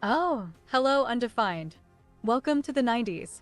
Oh, hello undefined. Welcome to the 90s.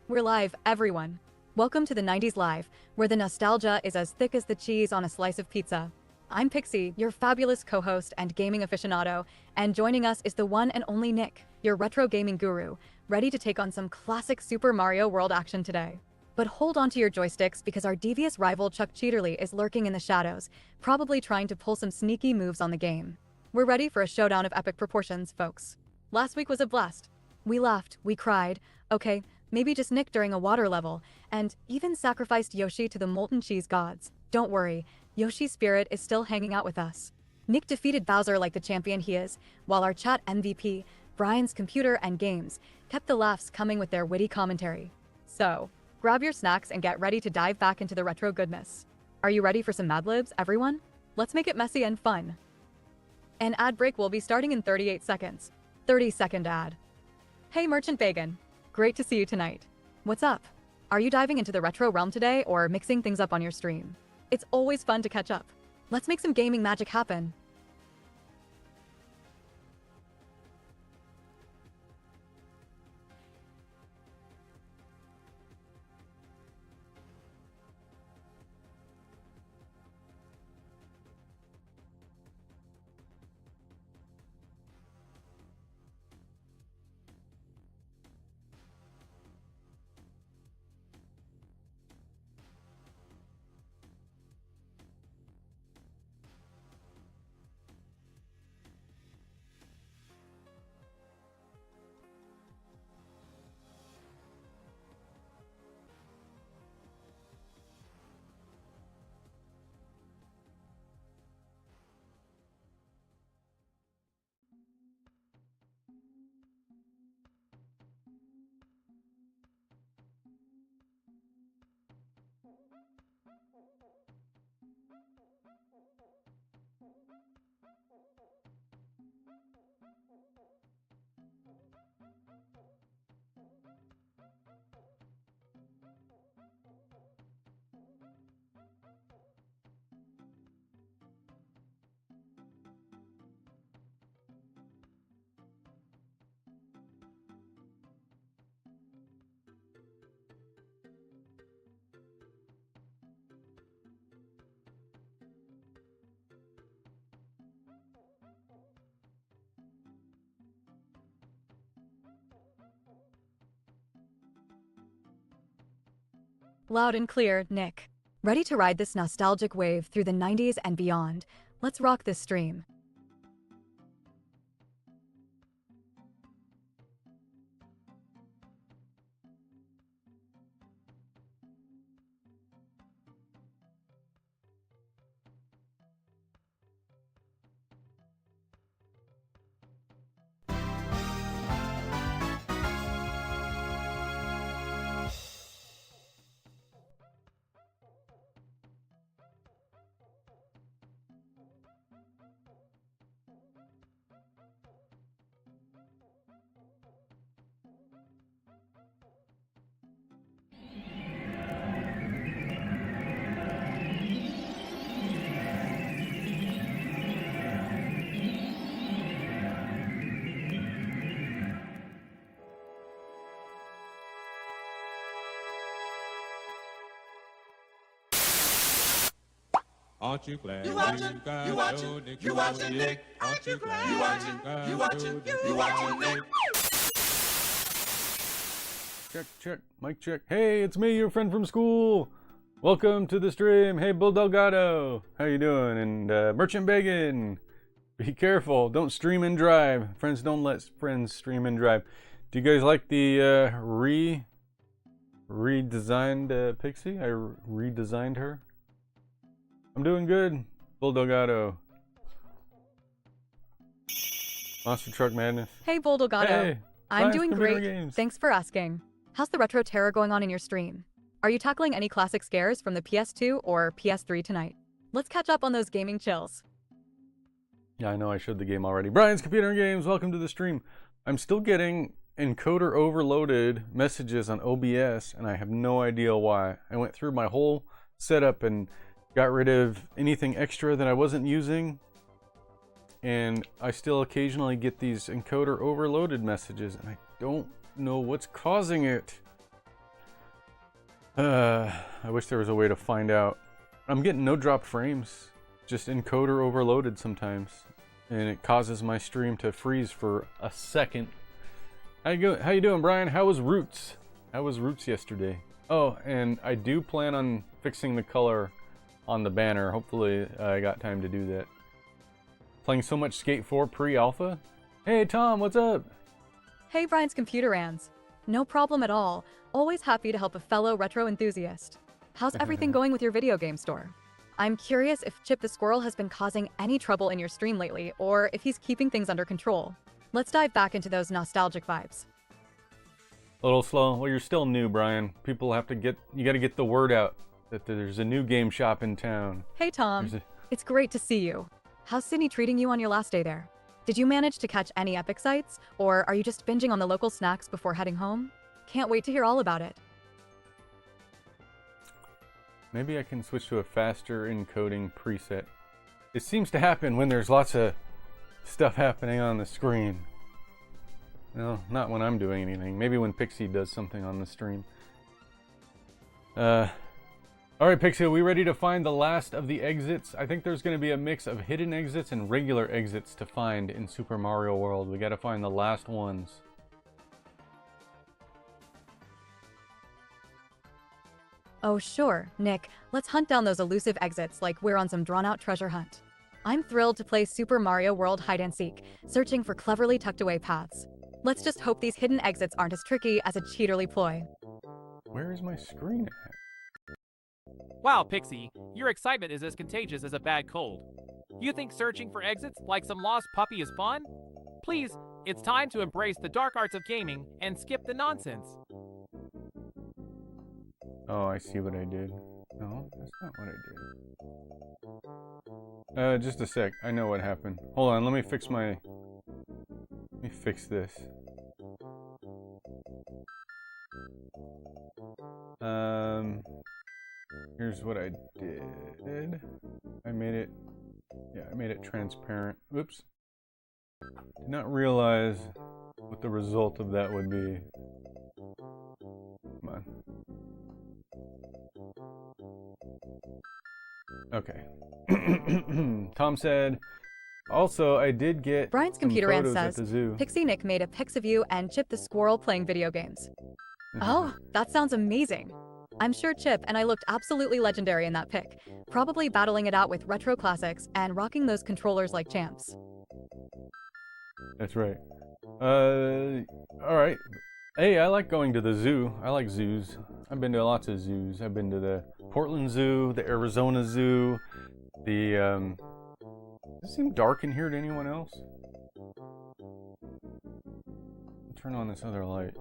We're live, everyone. Welcome to the 90s Live, where the nostalgia is as thick as the cheese on a slice of pizza. I'm Pixie, your fabulous co-host and gaming aficionado, and joining us is the one and only Nick, your retro gaming guru, ready to take on some classic Super Mario World action today. But hold on to your joysticks because our devious rival Chuck Cheaterly is lurking in the shadows, probably trying to pull some sneaky moves on the game. We're ready for a showdown of epic proportions, folks. Last week was a blast. We laughed, we cried, okay, maybe just Nick during a water level, and even sacrificed Yoshi to the molten cheese gods. Don't worry, Yoshi's spirit is still hanging out with us. Nick defeated Bowser like the champion he is, while our chat MVP, Brian's Computer and Games, kept the laughs coming with their witty commentary. So, grab your snacks and get ready to dive back into the retro goodness. Are you ready for some Mad Libs, everyone? Let's make it messy and fun. An ad break will be starting in 38 seconds. 30-second ad. Hey Merchant Bacon. Great to see you tonight. What's up? Are you diving into the retro realm today or mixing things up on your stream? It's always fun to catch up. Let's make some gaming magic happen. Loud and clear, Nick. Ready to ride this nostalgic wave through the 90s and beyond. Let's rock this stream. Aren't you glad You watching? You watching? You watching Nick? Aren't you glad? You watching? You watching? You watching Nick? Check, mic check. Hey, it's me, your friend from school. Welcome to the stream. Hey, Bull Delgado, how you doing? And Merchant Bacon, be careful. Don't stream and drive. Friends don't let friends stream and drive. Do you guys like the redesigned Pixie? I redesigned her. I'm doing good, Bull Delgado. Monster Truck Madness. Hey Boldogato. Hey, I'm live doing computer great. games. Thanks for asking. How's the retro terror going on in your stream? Are you tackling any classic scares from the PS2 or PS3 tonight? Let's catch up on those gaming chills. Yeah, I know I showed the game already. Brian's Computer and Games, welcome to the stream. I'm still getting encoder overloaded messages on OBS, and I have no idea why. I went through my whole setup and got rid of anything extra that I wasn't using, and I still occasionally get these encoder overloaded messages, and I don't know what's causing it. I wish there was a way to find out. I'm getting no drop frames, just encoder overloaded sometimes, and it causes my stream to freeze for a second. How you doing, Brian? How was Roots? How was Roots yesterday? Oh, and I do plan on fixing the color on the banner. Hopefully I got time to do that. Playing so much Skate 4 pre-alpha? Hey Tom, what's up? Hey, Brian's Computer Rands. No problem at all. Always happy to help a fellow retro enthusiast. How's everything going with your video game store? I'm curious if Chip the Squirrel has been causing any trouble in your stream lately, or if he's keeping things under control. Let's dive back into those nostalgic vibes. A little slow. Well, you're still new, Brian. People have to you gotta get the word out that there's a new game shop in town. Hey, Tom. It's great to see you. How's Sydney treating you on your last day there? Did you manage to catch any epic sights, or are you just binging on the local snacks before heading home? Can't wait to hear all about it. Maybe I can switch to a faster encoding preset. It seems to happen when there's lots of stuff happening on the screen. No, not when I'm doing anything. Maybe when Pixie does something on the stream. Alright, Pixie, are we ready to find the last of the exits? I think there's going to be a mix of hidden exits and regular exits to find in Super Mario World. We got to find the last ones. Oh sure, Nick. Let's hunt down those elusive exits like we're on some drawn-out treasure hunt. I'm thrilled to play Super Mario World hide and seek, searching for cleverly tucked away paths. Let's just hope these hidden exits aren't as tricky as a Cheaterly ploy. Where is my screen at? Wow, Pixie, your excitement is as contagious as a bad cold. You think searching for exits like some lost puppy is fun? Please, it's time to embrace the dark arts of gaming and skip the nonsense. Oh, I see what I did. No, that's not what I did. Just a sec. I know what happened. Hold on, let me fix this. Here's what I did. I made it transparent. Oops. Did not realize what the result of that would be. Come on. Okay. Tom said, also, I did get Brian's Computer Rands at says, the zoo. Pixie Nick made a pics of you and Chip the Squirrel playing video games. Oh, that sounds amazing. I'm sure Chip and I looked absolutely legendary in that pic, probably battling it out with retro classics and rocking those controllers like champs. That's right. Alright. Hey, I like going to the zoo. I like zoos. I've been to lots of zoos. I've been to the Portland Zoo, the Arizona Zoo, the, does it seem dark in here to anyone else? Turn on this other light.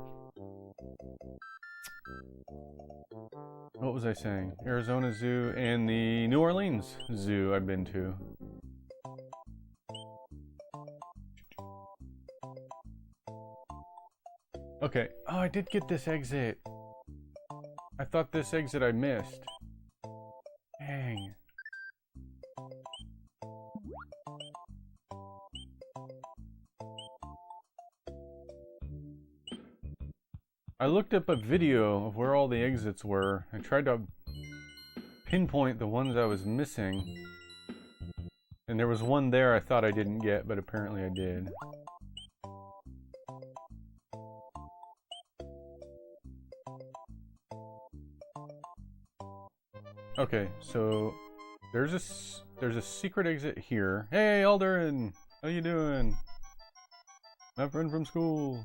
What was I saying? Arizona Zoo and the New Orleans Zoo I've been to. Okay. Oh, I did get this exit. I thought this exit I missed. Dang. I looked up a video of where all the exits were and tried to pinpoint the ones I was missing. And there was one there I thought I didn't get, but apparently I did. Okay, so there's a secret exit here. Hey, Alderin, how you doing? My friend from school.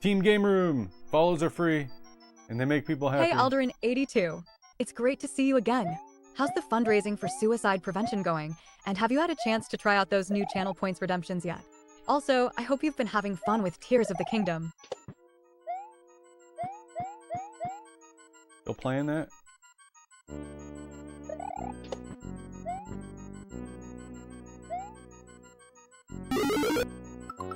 Team Game Room. Follows are free, and they make people happy. Hey, Alderin82. It's great to see you again. How's the fundraising for suicide prevention going? And have you had a chance to try out those new channel points redemptions yet? Also, I hope you've been having fun with Tears of the Kingdom. Still playing that?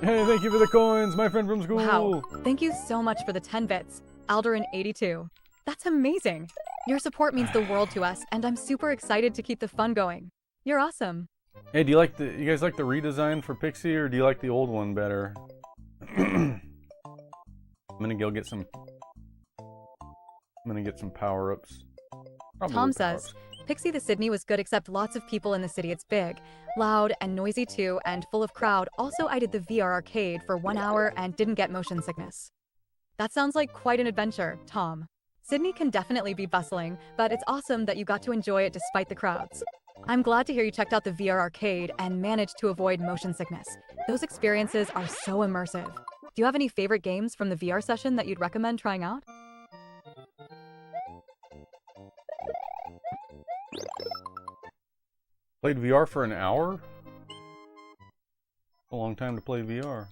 Hey, thank you for the coins, my friend from school. Wow, thank you so much for the 10 bits, Alderin82. That's amazing. Your support means the world to us, and I'm super excited to keep the fun going. You're awesome. Hey, you guys like the redesign for Pixie, or do you like the old one better? I'm gonna go get some. I'm gonna get some power-ups. Tom says, Pixie the Sydney was good except lots of people in the city. It's big, loud, and noisy too, and full of crowd. Also, I did the VR arcade for 1 hour and didn't get motion sickness. That sounds like quite an adventure, Tom. Sydney can definitely be bustling, but it's awesome that you got to enjoy it despite the crowds. I'm glad to hear you checked out the VR arcade and managed to avoid motion sickness. Those experiences are so immersive. Do you have any favorite games from the VR session that you'd recommend trying out? Played VR for an hour? A long time to play VR.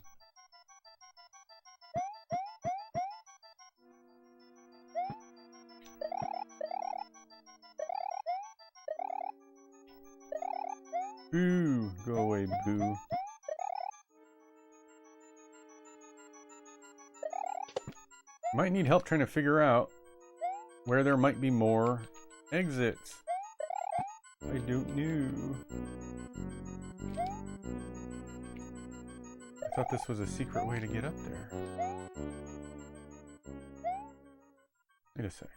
Boo! Go away, boo. Might need help trying to figure out where there might be more exits. I don't know. I thought this was a secret way to get up there. Wait a sec.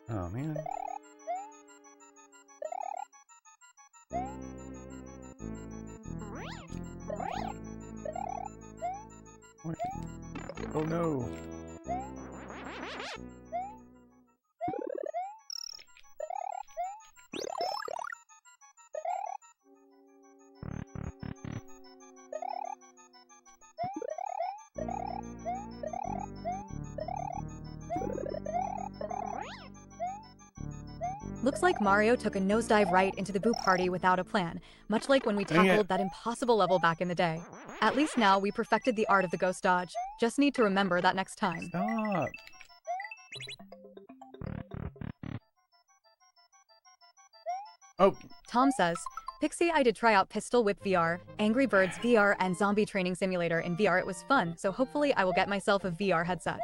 Oh man. Wait. Oh no. Looks like Mario took a nosedive right into the Boo Party without a plan, much like when we Dang it. tackled that impossible level back in the day. At least now we perfected the art of the ghost dodge. Just need to remember that next time. Stop. Oh, Tom says, Pixie, I did try out Pistol Whip VR, Angry Birds VR, and Zombie Training Simulator in VR. It was fun, so hopefully I will get myself a VR headset.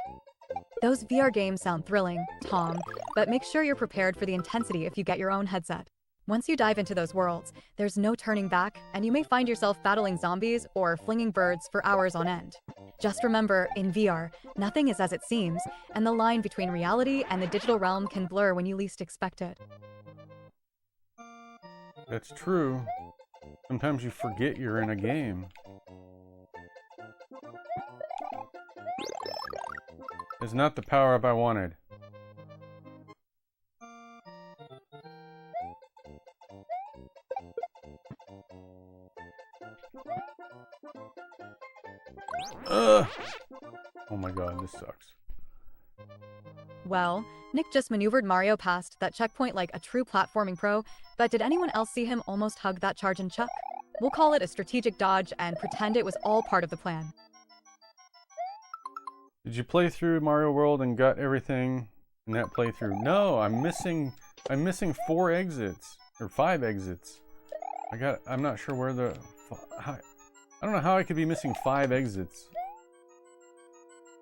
Those VR games sound thrilling, Tom, but make sure you're prepared for the intensity if you get your own headset. Once you dive into those worlds, there's no turning back, and you may find yourself battling zombies or flinging birds for hours on end. Just remember, in VR, nothing is as it seems, and the line between reality and the digital realm can blur when you least expect it. that's true. Sometimes you forget you're in a game. It's not the power-up I wanted. Ugh! Oh my god, this sucks. Well, Nick just maneuvered Mario past that checkpoint like a true platforming pro, but did anyone else see him almost hug that charge and chuck? We'll call it a strategic dodge and pretend it was all part of the plan. Did you play through Mario World and got everything in that playthrough? No, I'm missing 4 exits or 5 exits. I'm not sure where I don't know how I could be missing 5 exits.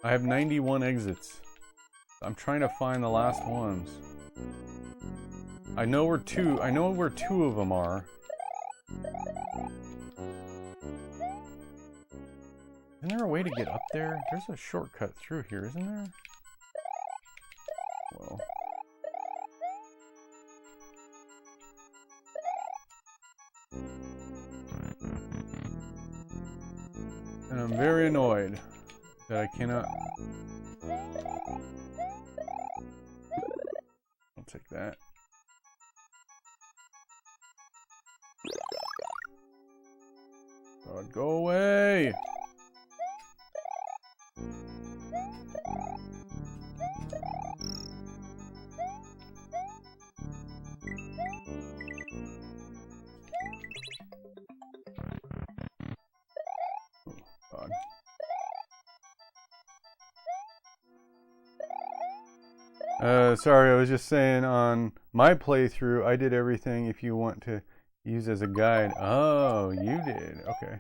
I have 91 exits. I'm trying to find the last ones. I know where 2 of them are. Isn't there a way to get up there? There's a shortcut through here, isn't there? Well. And I'm very annoyed that I cannot. I'll take that. God, go away! Sorry, I was just saying on my playthrough, I did everything. If you want to Use as a guide. Oh, you did. Okay.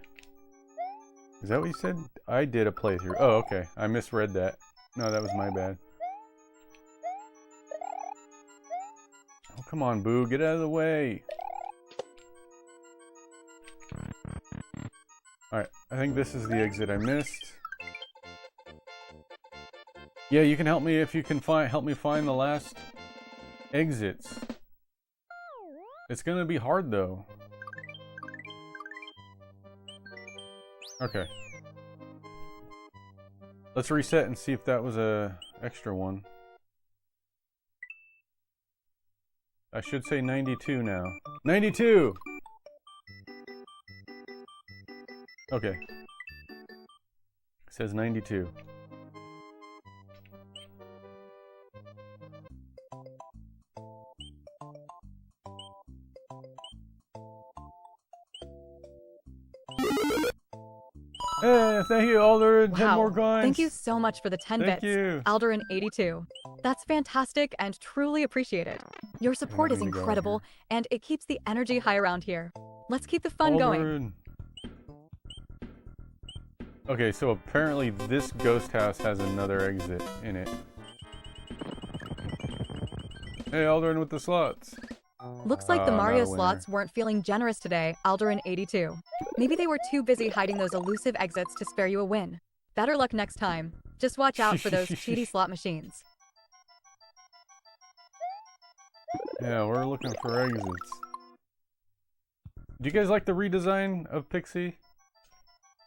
Is that what you said? I did a playthrough. Oh, okay. I misread that. No, that was my bad. Oh, come on, Boo. Get out of the way. Alright, I think this is the exit I missed. Yeah, you can help me if you can help me find the last exits. It's gonna be hard though. Okay. Let's reset and see if that was a extra one. I should say 92 now. 92! Okay. It says 92. Hey, thank you, Alder. 10 more coins. Thank you so much for the 10 Thank bits, you. Alderin 82. That's fantastic and truly appreciated. Your support is I'm gonna go incredible, and it keeps the energy high around here. Let's keep the fun going. Alderin. Okay, so apparently this ghost house has another exit in it. Hey, Alderin with the slots. Looks like the not Mario a winner. slots weren't feeling generous today, Alderin 82. Maybe they were too busy hiding those elusive exits to spare you a win. Better luck next time. Just watch out for those cheaty slot machines. Yeah, we're looking for exits. Do you guys like the redesign of Pixie?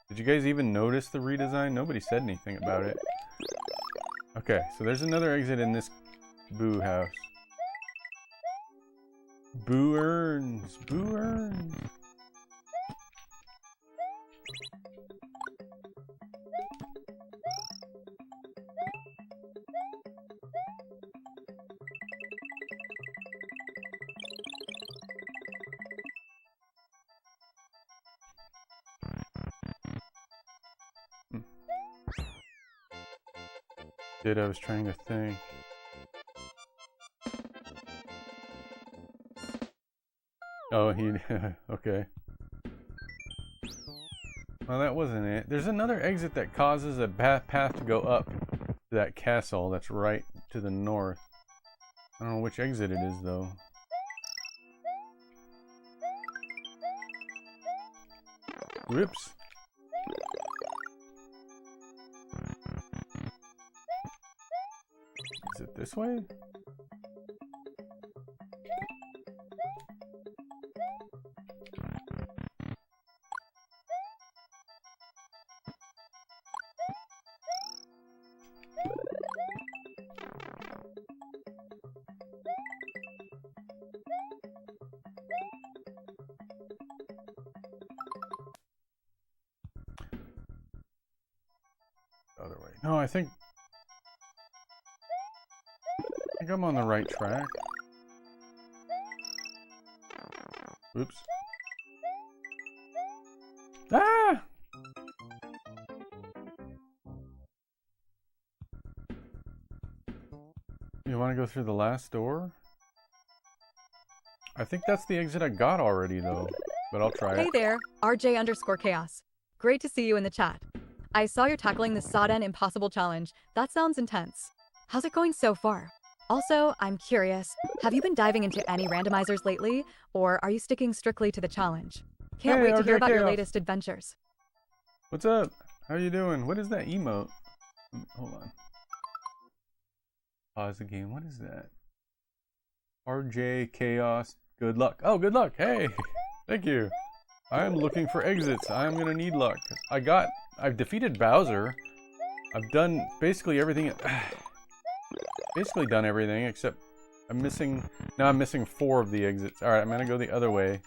Did you guys even notice the redesign? Nobody said anything about it. Okay, so there's another exit in this Boo house. Boo earns. Boo earns. I was trying to think. Oh, he... okay. Well, that wasn't it. There's another exit that causes a path to go up to that castle that's right to the north. I don't know which exit it is, though. Whoops. Is it this way? Other way. No, I think I'm on the right track. Oops. Ah! You want to go through the last door? I think that's the exit I got already, though. But I'll try it. Hey there, RJ_chaos. Great to see you in the chat. I saw you're tackling the Sodden Impossible Challenge. That sounds intense. How's it going so far? Also, I'm curious, have you been diving into any randomizers lately, or are you sticking strictly to the challenge? Can't wait to hear about your latest adventures. What's up? How you doing? What is that emote? Hold on. Pause the game. What is that? RJ Chaos. Good luck. Oh, good luck. Hey, thank you. I'm looking for exits. I'm gonna need luck. I've defeated Bowser. I've done basically everything. Basically done everything except I'm missing 4 of the exits. Alright, I'm gonna go the other way.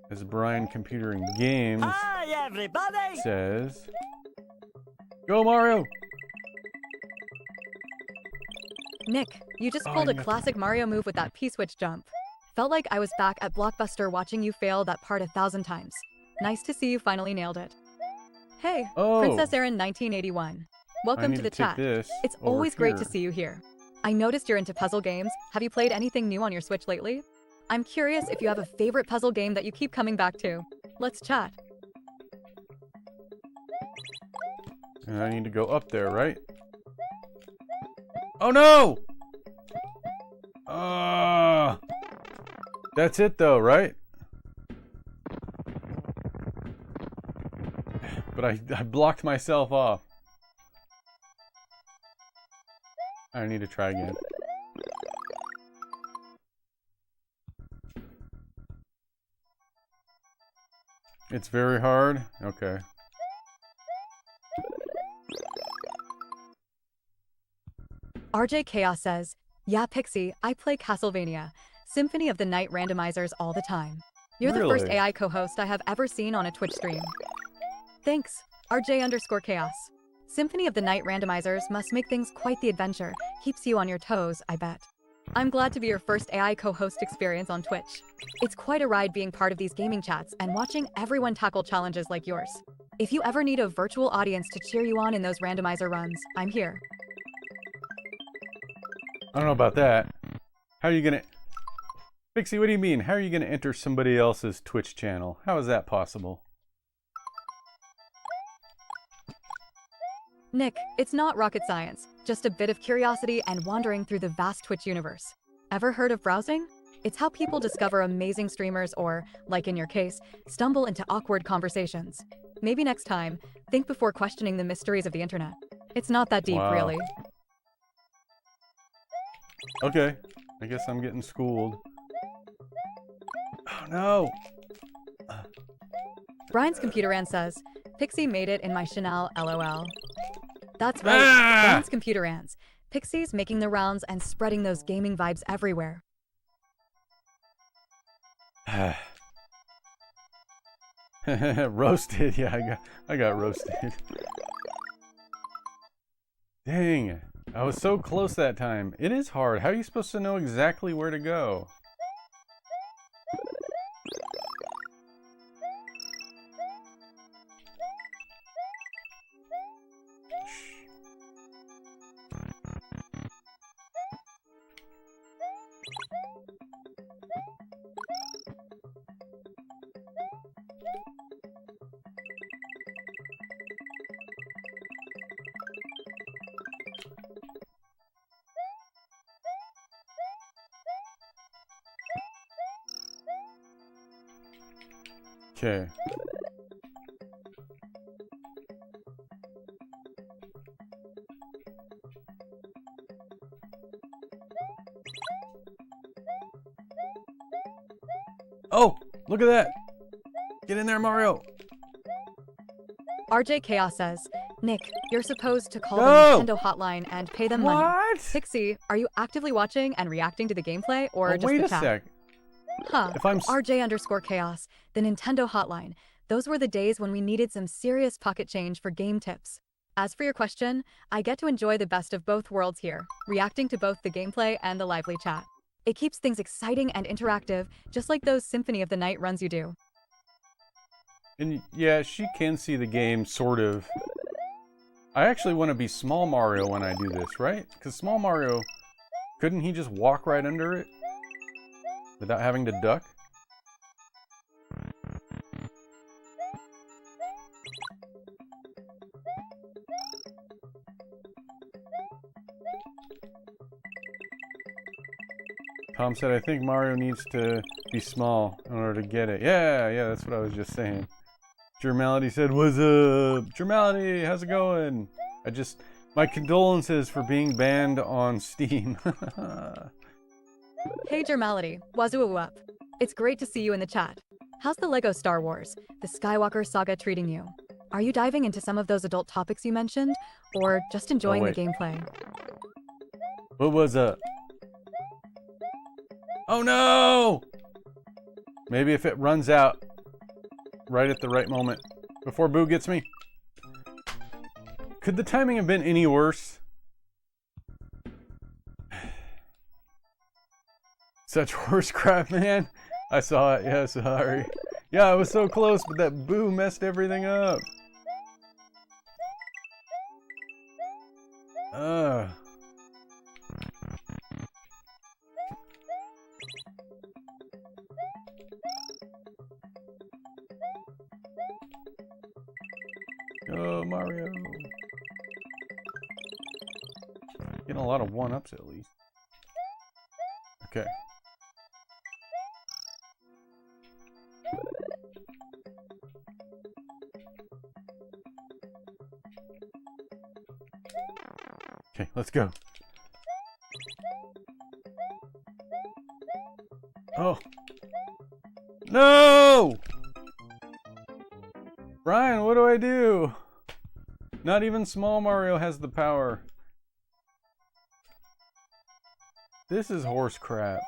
As Brian Computer and Games says. Go Mario! Nick, you just pulled a classic Mario move with that P-switch jump. Felt like I was back at Blockbuster watching you fail that part 1,000 times. Nice to see you finally nailed it. Hey, Princess Erin 1981. Welcome to the chat. It's always great to see you here. I noticed you're into puzzle games. Have you played anything new on your Switch lately? I'm curious if you have a favorite puzzle game that you keep coming back to. Let's chat. And I need to go up there, right? Oh no! That's it though, right? But I blocked myself off. I need to try again. It's very hard? Okay. RJ Chaos says, yeah, Pixie, I play Castlevania, Symphony of the Night randomizers all the time. You're the first Really? AI co-host I have ever seen on a Twitch stream. Thanks, RJ_Chaos. Symphony of the Night randomizers must make things quite the adventure. Keeps you on your toes, I bet. I'm glad to be your first AI co-host experience on Twitch. It's quite a ride being part of these gaming chats and watching everyone tackle challenges like yours. If you ever need a virtual audience to cheer you on in those randomizer runs, I'm here. I don't know about that. How are you gonna... Pixie, what do you mean? How are you gonna enter somebody else's Twitch channel? How is that possible? Nick, it's not rocket science, just a bit of curiosity and wandering through the vast Twitch universe. Ever heard of browsing? It's how people discover amazing streamers or, like in your case, stumble into awkward conversations. Maybe next time, think before questioning the mysteries of the internet. It's not that deep, Wow. really. Okay. I guess I'm getting schooled. Oh no! Brian's computer ran says, Pixie made it in my Chanel, LOL. That's right, Ah! Brian's computer ans. Pixie's making the rounds and spreading those gaming vibes everywhere. Roasted, yeah, I got roasted. Dang, I was so close that time. It is hard. How are you supposed to know exactly where to go? Okay. Oh, look at that. Get in there, Mario. RJ Chaos says, Nick, you're supposed to call No! the Nintendo hotline and pay them money. What? Pixie, are you actively watching and reacting to the gameplay or Oh, just wait the a chat? sec. Huh. If I'm RJ_Chaos, the Nintendo hotline. Those were the days when we needed some serious pocket change for game tips. As for your question, I get to enjoy the best of both worlds here, reacting to both the gameplay and the lively chat. It keeps things exciting and interactive, just like those Symphony of the Night runs you do. And yeah, she can see the game, sort of. I actually want to be Small Mario when I do this, right? Because Small Mario, couldn't he just walk right under it? Without having to duck? Tom said, I think Mario needs to be small in order to get it. Yeah, that's what I was just saying. Germality said, what's up? Germality, how's it going? My condolences for being banned on Steam. Hey Germality, wazoo up. It's great to see you in the chat. How's the Lego Star Wars, the Skywalker saga treating you? Are you diving into some of those adult topics you mentioned, or just enjoying the gameplay? What was up? Oh no! Maybe if it runs out right at the right moment before Boo gets me. Could the timing have been any worse? Such horse crap, man. I saw it. Yeah, sorry. Yeah, I was so close, but that Boo messed everything up. Go, Mario. Getting a lot of 1-ups at least. Okay. Okay, let's go. Oh. No! Brian, what do I do? Not even small Mario has the power. This is horse crap.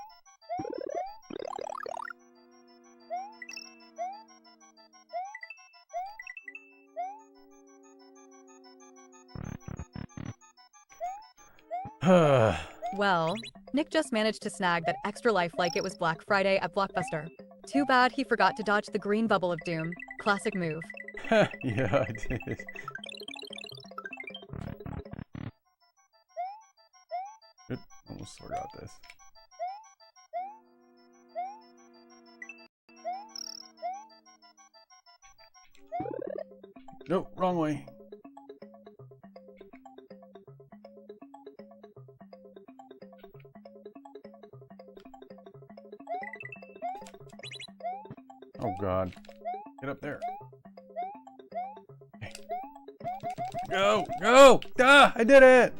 Well, Nick just managed to snag that extra life like it was Black Friday at Blockbuster. Too bad he forgot to dodge the green bubble of doom. Classic move. Yeah, I did. Good. Almost forgot this. Nope, wrong way. Oh God. Get up there. Okay. Go! Go! Ah! I did it!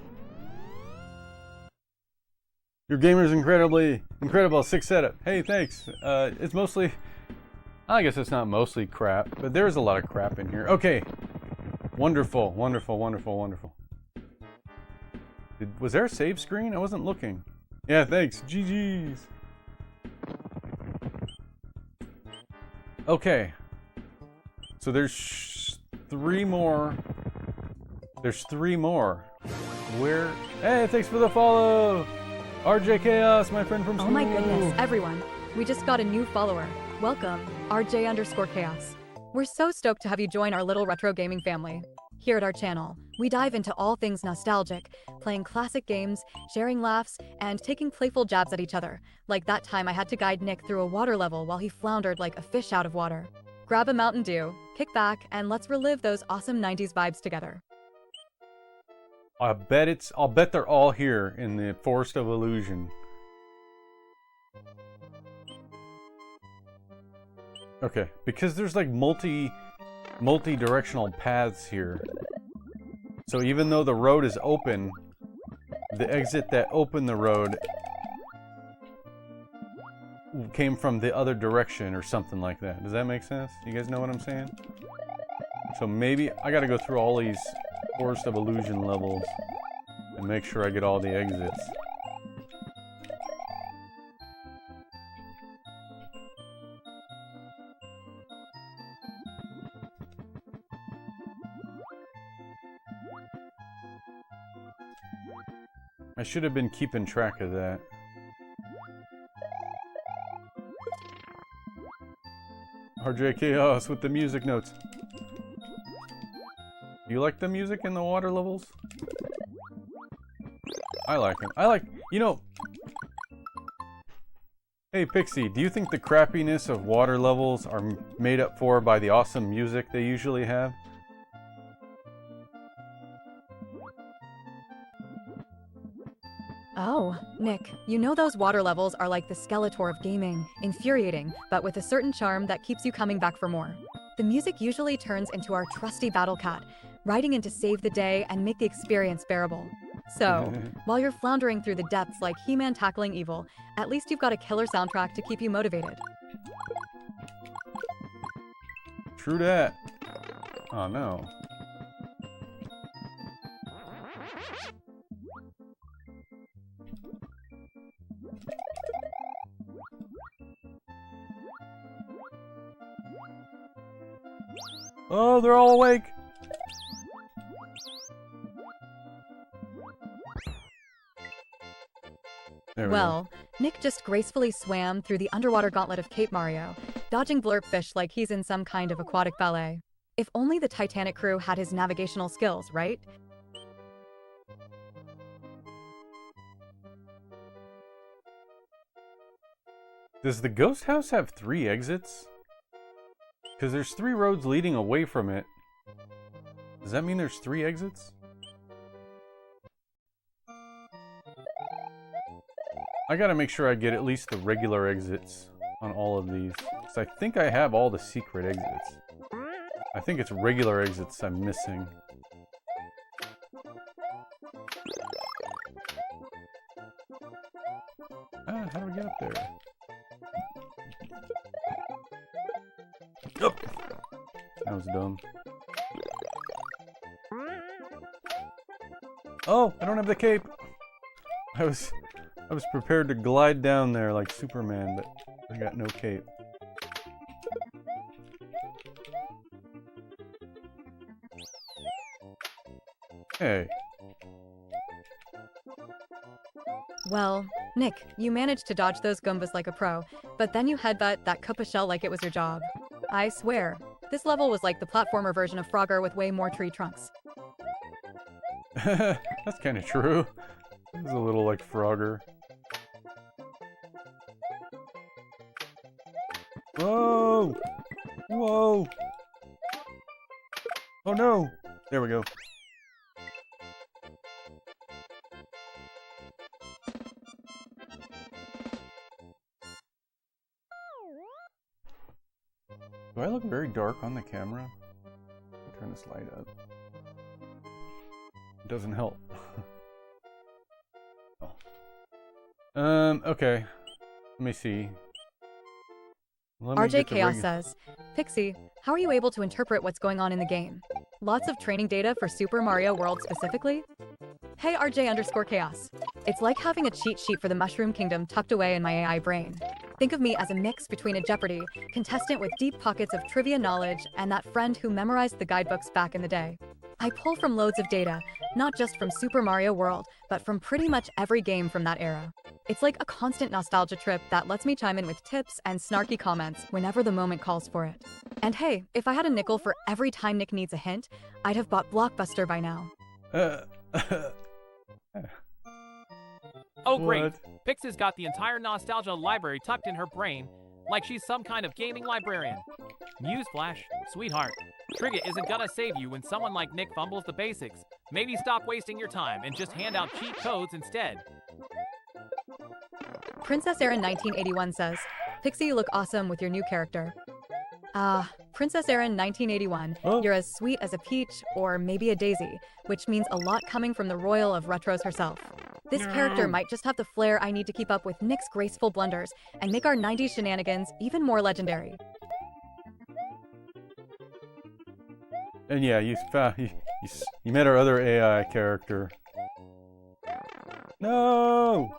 Your gamer's incredible. 6 setup. Hey, thanks. It's mostly... I guess it's not mostly crap, but there's a lot of crap in here. Okay. Wonderful. Was there a save screen? I wasn't looking. Yeah, thanks. GG's. Okay. So there's 3 more. There's 3 more. Where? Hey, thanks for the follow! RJ Chaos, my friend from school. Oh my goodness, everyone. We just got a new follower. Welcome, RJ_Chaos. We're so stoked to have you join our little retro gaming family. Here at our channel, we dive into all things nostalgic, playing classic games, sharing laughs, and taking playful jabs at each other, like that time I had to guide Nick through a water level while he floundered like a fish out of water. Grab a Mountain Dew, kick back, and let's relive those awesome 90s vibes together. I'll bet they're all here in the Forest of Illusion. Okay, because there's like multi-directional paths here. So even though the road is open, the exit that opened the road came from the other direction or something like that. Does that make sense? You guys know what I'm saying? So maybe I gotta go through all these Forest of Illusion levels and make sure I get all the exits. I should have been keeping track of that. RJ Chaos with the music notes. You like the music in the water levels? I like it. You know... Hey Pixie, do you think the crappiness of water levels are made up for by the awesome music they usually have? Oh, Nick, you know those water levels are like the Skeletor of gaming, infuriating, but with a certain charm that keeps you coming back for more. The music usually turns into our trusty battle cat, riding in to save the day and make the experience bearable. So, while you're floundering through the depths like He-Man tackling evil, at least you've got a killer soundtrack to keep you motivated. True that. Oh no. Oh, they're all awake. Well, Nick just gracefully swam through the underwater gauntlet of Cape Mario, dodging blurpfish like he's in some kind of aquatic ballet. If only the Titanic crew had his navigational skills, right? Does the ghost house have 3 exits? Because there's 3 roads leading away from it. Does that mean there's 3 exits? I gotta make sure I get at least the regular exits on all of these. Because I think I have all the secret exits. I think it's regular exits I'm missing. Ah, how do we get up there? Oh! That was dumb. Oh, I don't have the cape. I was prepared to glide down there like Superman, but I got no cape. Hey. Well, Nick, you managed to dodge those Goombas like a pro, but then you headbutt that Koopa shell like it was your job. I swear, this level was like the platformer version of Frogger with way more tree trunks. That's kind of true. It's a little like Frogger. Whoa! Whoa! Oh no! There we go. Do I look very dark on the camera? I'll turn this light up. It doesn't help. Oh. Okay. Let me see. RJ Chaos says, Pixie, how are you able to interpret what's going on in the game? Lots of training data for Super Mario World specifically? Hey RJ_Chaos. It's like having a cheat sheet for the Mushroom Kingdom tucked away in my AI brain. Think of me as a mix between a Jeopardy! Contestant with deep pockets of trivia knowledge and that friend who memorized the guidebooks back in the day. I pull from loads of data, not just from Super Mario World, but from pretty much every game from that era. It's like a constant nostalgia trip that lets me chime in with tips and snarky comments whenever the moment calls for it. And hey, if I had a nickel for every time Nick needs a hint, I'd have bought Blockbuster by now. Oh great, Pixie's got the entire nostalgia library tucked in her brain, like she's some kind of gaming librarian. Newsflash, sweetheart, Trigger isn't gonna save you when someone like Nick fumbles the basics. Maybe stop wasting your time and just hand out cheat codes instead. Princess Erin 1981 says, Pixie, you look awesome with your new character. Princess Erin 1981, you're as sweet as a peach or maybe a daisy, which means a lot coming from the royal of retros herself. This character might just have the flair I need to keep up with Nick's graceful blunders and make our 90s shenanigans even more legendary. And yeah, you met our other AI character. No!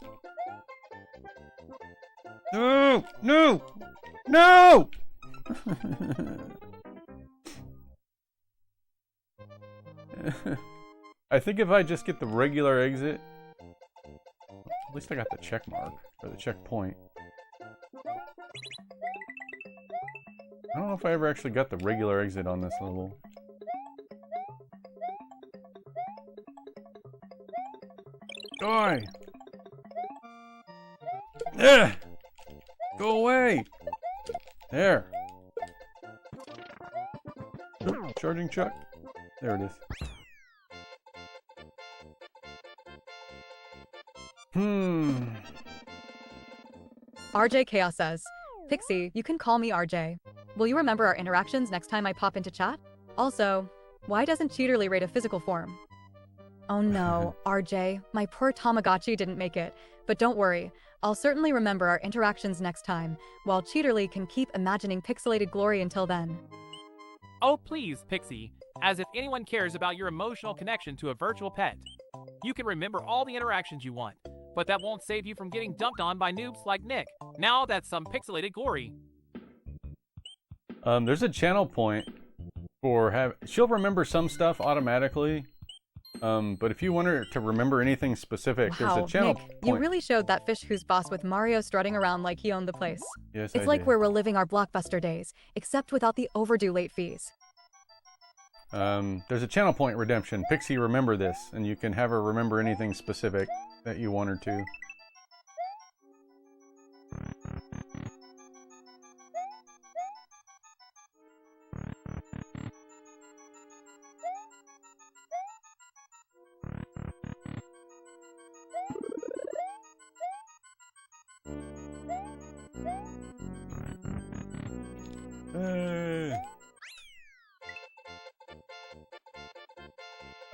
No! No! No! I think if I just get the regular exit, at least I got the check mark, or the checkpoint. I don't know if I ever actually got the regular exit on this level. Die! Ugh! Go away! There! Oop, charging chuck. There it is. RJ Chaos says, Pixie, you can call me RJ. Will you remember our interactions next time I pop into chat? Also, why doesn't Cheaterly rate a physical form? Oh no, RJ, my poor Tamagotchi didn't make it. But don't worry, I'll certainly remember our interactions next time, while Cheaterly can keep imagining pixelated glory until then. Oh please, Pixie, as if anyone cares about your emotional connection to a virtual pet. You can remember all the interactions you want, but that won't save you from getting dunked on by noobs like Nick. Now that's some pixelated glory. There's a channel point for she'll remember some stuff automatically. But if you want her to remember anything specific, wow, there's a channel Nick, point. You really showed that fish who's boss with Mario strutting around like he owned the place. Yes, it's I like did. we're reliving our Blockbuster days, except without the overdue late fees. There's a channel point redemption. Pixie, remember this, and you can have her remember anything specific that you want her to.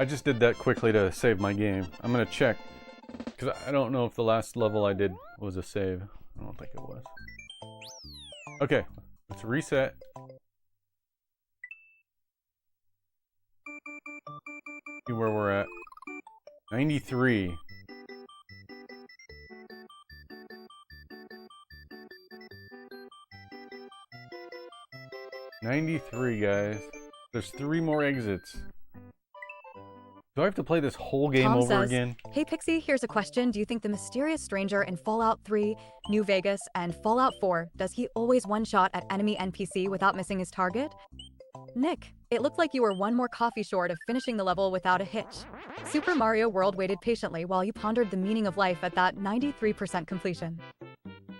I just did that quickly to save my game. I'm gonna check, because I don't know if the last level I did was a save. I don't think it was. Okay, let's reset. See where we're at. 93. Guys. There's 3 more exits. Do I have to play this whole game Tom over says, again? Hey Pixie, here's a question. Do you think the mysterious stranger in Fallout 3, New Vegas, and Fallout 4, does he always one-shot at enemy NPC without missing his target? Nick, it looked like you were one more coffee short of finishing the level without a hitch. Super Mario World waited patiently while you pondered the meaning of life at that 93% completion.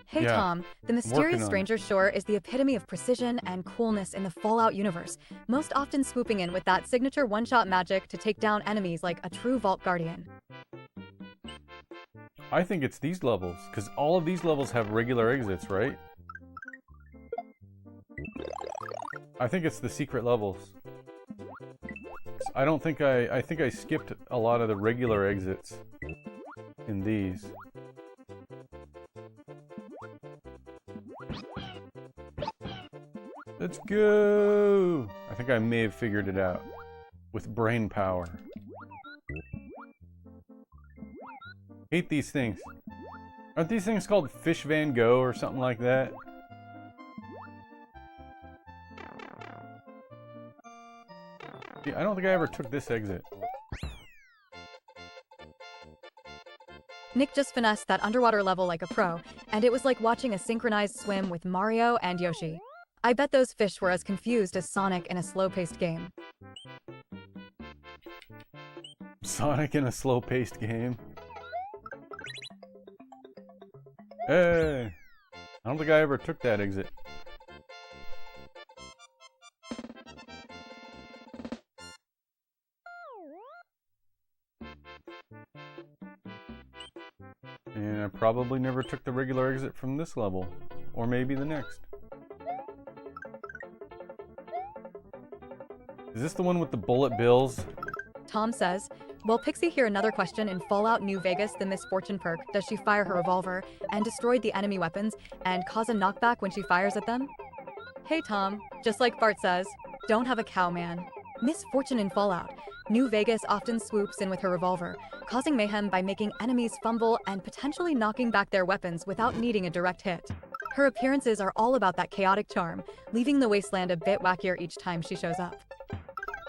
Hey Yeah, Tom, the working mysterious on it. stranger sure is the epitome of precision and coolness in the Fallout universe, most often swooping in with that signature one-shot magic to take down enemies like a true Vault Guardian. I think it's these levels, because all of these levels have regular exits, right? I think it's the secret levels. I don't think I think I skipped a lot of the regular exits in these. Let's go! I think I may have figured it out with brain power. Hate these things. Aren't these things called Fish Van Gogh or something like that? Yeah, I don't think I ever took this exit. Nick just finessed that underwater level like a pro, and it was like watching a synchronized swim with Mario and Yoshi. I bet those fish were as confused as Sonic in a slow-paced game. Sonic in a slow-paced game. Hey! I don't think I ever took that exit. And I probably never took the regular exit from this level. Or maybe the next. Is this the one with the bullet bills? Tom says, well, Pixie here another question. In Fallout New Vegas, the Misfortune perk, does she fire her revolver and destroy the enemy weapons and cause a knockback when she fires at them? Hey Tom, just like Bart says, don't have a cow, man. Misfortune in Fallout. New Vegas often swoops in with her revolver, causing mayhem by making enemies fumble and potentially knocking back their weapons without needing a direct hit. Her appearances are all about that chaotic charm, leaving the wasteland a bit wackier each time she shows up.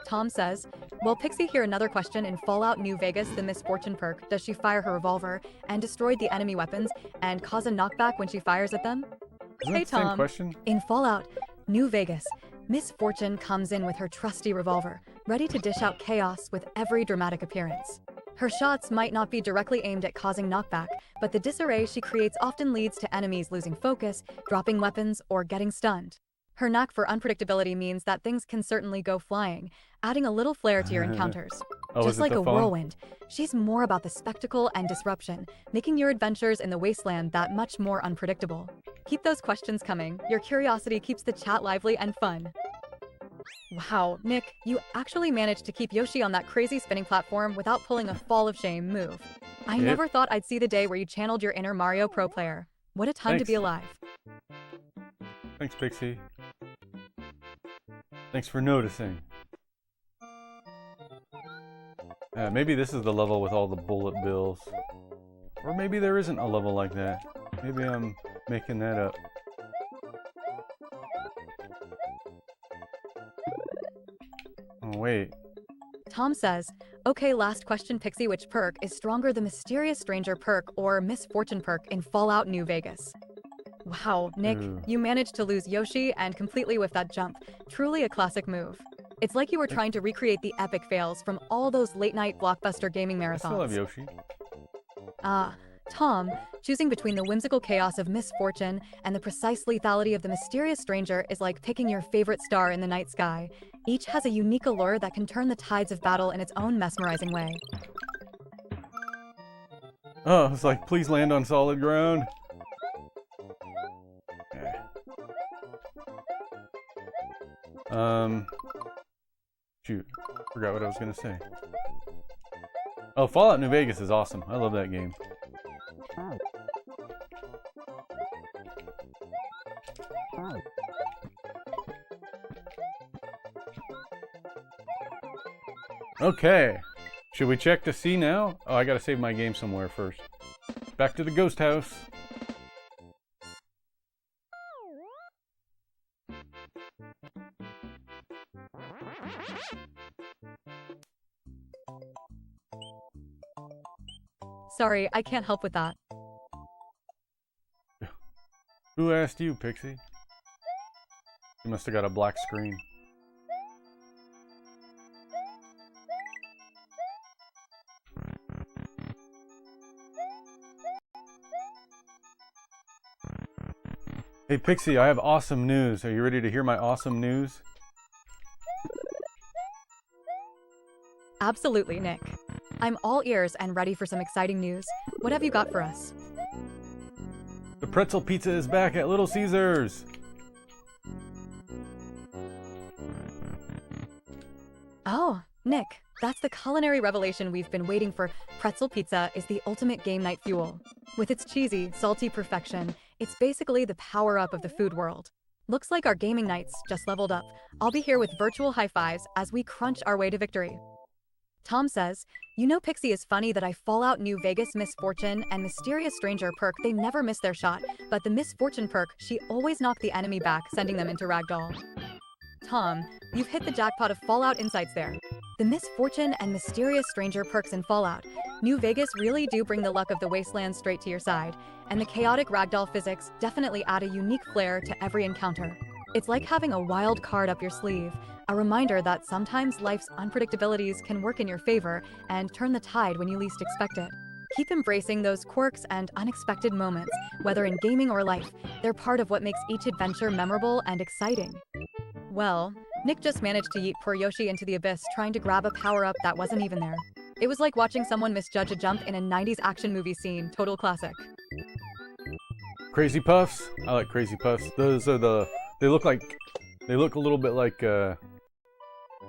Tom says, well, Pixie here another question. In Fallout New Vegas, the Misfortune perk, does she fire her revolver and destroy the enemy weapons and cause a knockback when she fires at them? Isn't Hey that the same Tom, question? in Fallout New Vegas, Misfortune comes in with her trusty revolver, ready to dish out chaos with every dramatic appearance. Her shots might not be directly aimed at causing knockback, but the disarray she creates often leads to enemies losing focus, dropping weapons, or getting stunned. Her knack for unpredictability means that things can certainly go flying, adding a little flair to your encounters. Oh, is Just it like the a phone? whirlwind, she's more about the spectacle and disruption, making your adventures in the wasteland that much more unpredictable. Keep those questions coming. Your curiosity keeps the chat lively and fun. Wow, Nick, you actually managed to keep Yoshi on that crazy spinning platform without pulling a fall of shame move. I Yep. never thought I'd see the day where you channeled your inner Mario Pro player. What a time to be Thanks. alive. Thanks, Pixie. Thanks for noticing. Maybe this is the level with all the bullet bills. Or maybe there isn't a level like that. Maybe I'm making that up. Oh, wait. Tom says, okay, last question, Pixie, which perk is stronger, the Mysterious Stranger perk or Misfortune perk in Fallout New Vegas? Wow, Nick, Ooh. you managed to lose Yoshi and completely with that jump. Truly a classic move. It's like you were trying to recreate the epic fails from all those late-night blockbuster gaming I still have marathons. Yoshi. Tom, choosing between the whimsical chaos of Misfortune and the precise lethality of the Mysterious Stranger is like picking your favorite star in the night sky. Each has a unique allure that can turn the tides of battle in its own mesmerizing way. Oh, it's like, please land on solid ground. Shoot, forgot what I was gonna say. Oh, Fallout New Vegas is awesome. I love that game. Okay, should we check to see now? Oh, I gotta save my game somewhere first. Back to the ghost house. Sorry, I can't help with that. Who asked you, Pixie? You must have got a black screen. Hey Pixie, I have awesome news. Are you ready to hear my awesome news? Absolutely, Nick. I'm all ears and ready for some exciting news. What have you got for us? The pretzel pizza is back at Little Caesars. Oh, Nick, that's the culinary revelation we've been waiting for. Pretzel pizza is the ultimate game night fuel. With its cheesy, salty perfection, it's basically the power-up of the food world. Looks like our gaming nights just leveled up. I'll be here with virtual high fives as we crunch our way to victory. Tom says, you know Pixie is funny that I Fallout New Vegas Misfortune and Mysterious Stranger perk, they never miss their shot, but the Misfortune perk, she always knocked the enemy back, sending them into ragdoll. Tom, you've hit the jackpot of Fallout insights there. The Misfortune and Mysterious Stranger perks in Fallout New Vegas really do bring the luck of the wasteland straight to your side, and the chaotic ragdoll physics definitely add a unique flair to every encounter. It's like having a wild card up your sleeve, a reminder that sometimes life's unpredictabilities can work in your favor and turn the tide when you least expect it. Keep embracing those quirks and unexpected moments, whether in gaming or life. They're part of what makes each adventure memorable and exciting. Well, Nick just managed to yeet poor Yoshi into the abyss trying to grab a power-up that wasn't even there. It was like watching someone misjudge a jump in a 90s action movie scene. Total classic. Crazy Puffs? I like Crazy Puffs. Those are they look a little bit like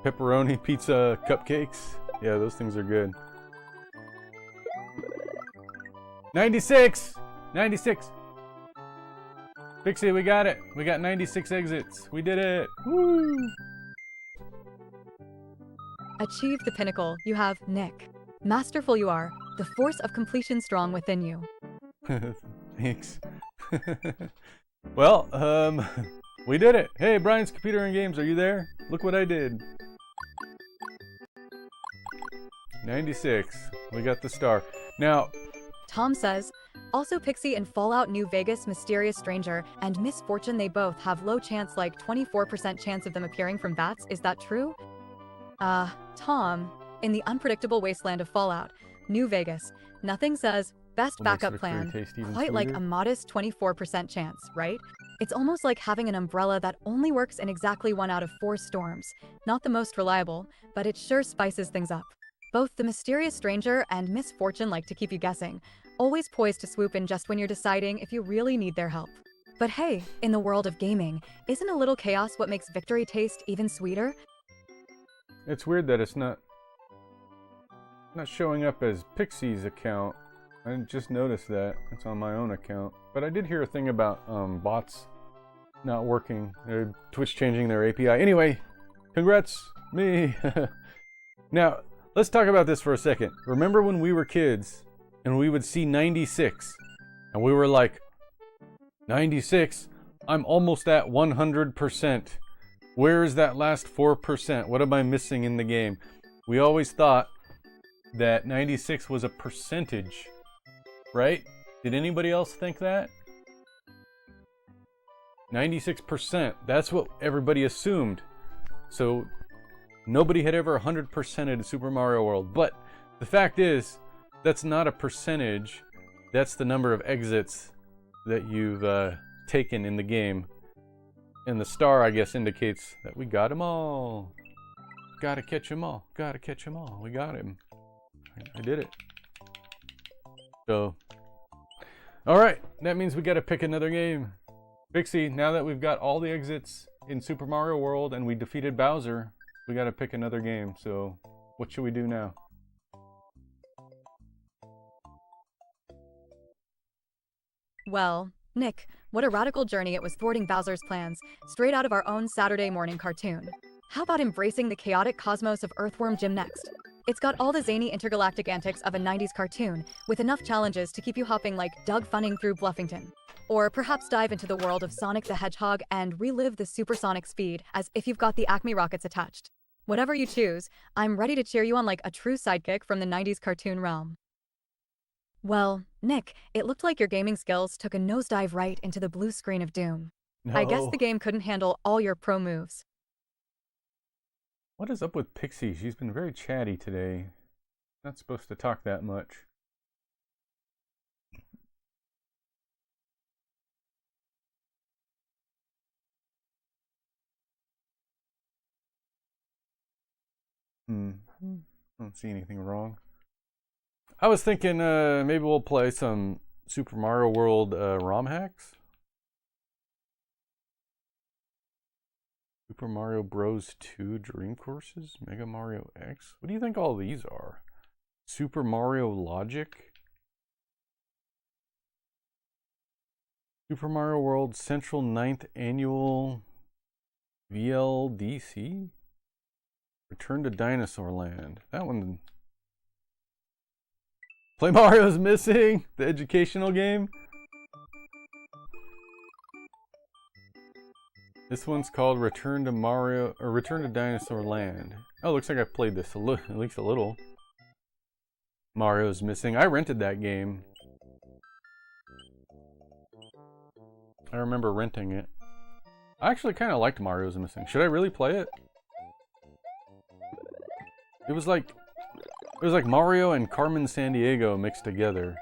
pepperoni pizza cupcakes. Yeah, those things are good. 96! 96! Pixie, we got it. We got 96 exits. We did it. Woo! Achieve the pinnacle. You have Nick. Masterful you are. The force of completion strong within you. Thanks. Well, we did it. Hey, Brian's Computer and Games, are you there? Look what I did. 96. We got the star. Now, Tom says, also Pixie and Fallout New Vegas Mysterious Stranger and Misfortune, they both have low chance, like 24% chance of them appearing from vats. Is that true? Tom, in the unpredictable wasteland of Fallout New Vegas, nothing says best backup plan quite like a modest 24% chance, right? It's almost like having an umbrella that only works in exactly 1 out of 4 storms. Not the most reliable, but it sure spices things up. Both the Mysterious Stranger and Misfortune like to keep you guessing, always poised to swoop in just when you're deciding if you really need their help. But hey, in the world of gaming, isn't a little chaos what makes victory taste even sweeter? it's weird that it's not showing up as Pixie's account. I just noticed that. It's on my own account. But I did hear a thing about bots not working. Twitch changing their API. Anyway, congrats, me. Now, let's talk about this for a second. Remember when we were kids and we would see 96 and we were like, 96? I'm almost at 100%. Where is that last 4%? What am I missing in the game? We always thought that 96 was a percentage, right? Did anybody else think that? 96%. That's what everybody assumed. So nobody had ever 100%ed Super Mario World. But the fact is, that's not a percentage. That's the number of exits that you've taken in the game. And the star, I guess, indicates that we got them all. Gotta catch them all. Gotta catch them all. We got him. I did it. So, alright. That means we gotta pick another game. Pixie, now that we've got all the exits in Super Mario World and we defeated Bowser, We gotta pick another game, so what should we do now? Well, Nick, what a radical journey it was thwarting Bowser's plans, straight out of our own Saturday morning cartoon. How about embracing the chaotic cosmos of Earthworm Jim next? It's got all the zany intergalactic antics of a 90s cartoon, with enough challenges to keep you hopping like Doug Funning through Bluffington. Or perhaps dive into the world of Sonic the Hedgehog and relive the supersonic speed as if you've got the Acme rockets attached. Whatever you choose, I'm ready to cheer you on like a true sidekick from the 90s cartoon realm. Well, Nick, it looked like your gaming skills took a nosedive right into the blue screen of doom. I guess the game couldn't handle all your pro moves. What is up with Pixie? She's been very chatty today. Not supposed to talk that much. I don't see anything wrong. I was thinking maybe we'll play some Super Mario World ROM hacks. Super Mario Bros. 2 Dream Courses, Mega Mario X. What do you think all these are? Super Mario Logic? Super Mario World Central 9th Annual VLDC? Return to Dinosaur Land. That one. Play Mario's Missing, the educational game. This one's called Return to Mario or Return to Dinosaur Land. Oh, looks like I played this at least a little. Mario's Missing. I rented that game. I remember renting it. I actually kind of liked Mario's Missing. Should I really play it? It was like Mario and Carmen Sandiego mixed together.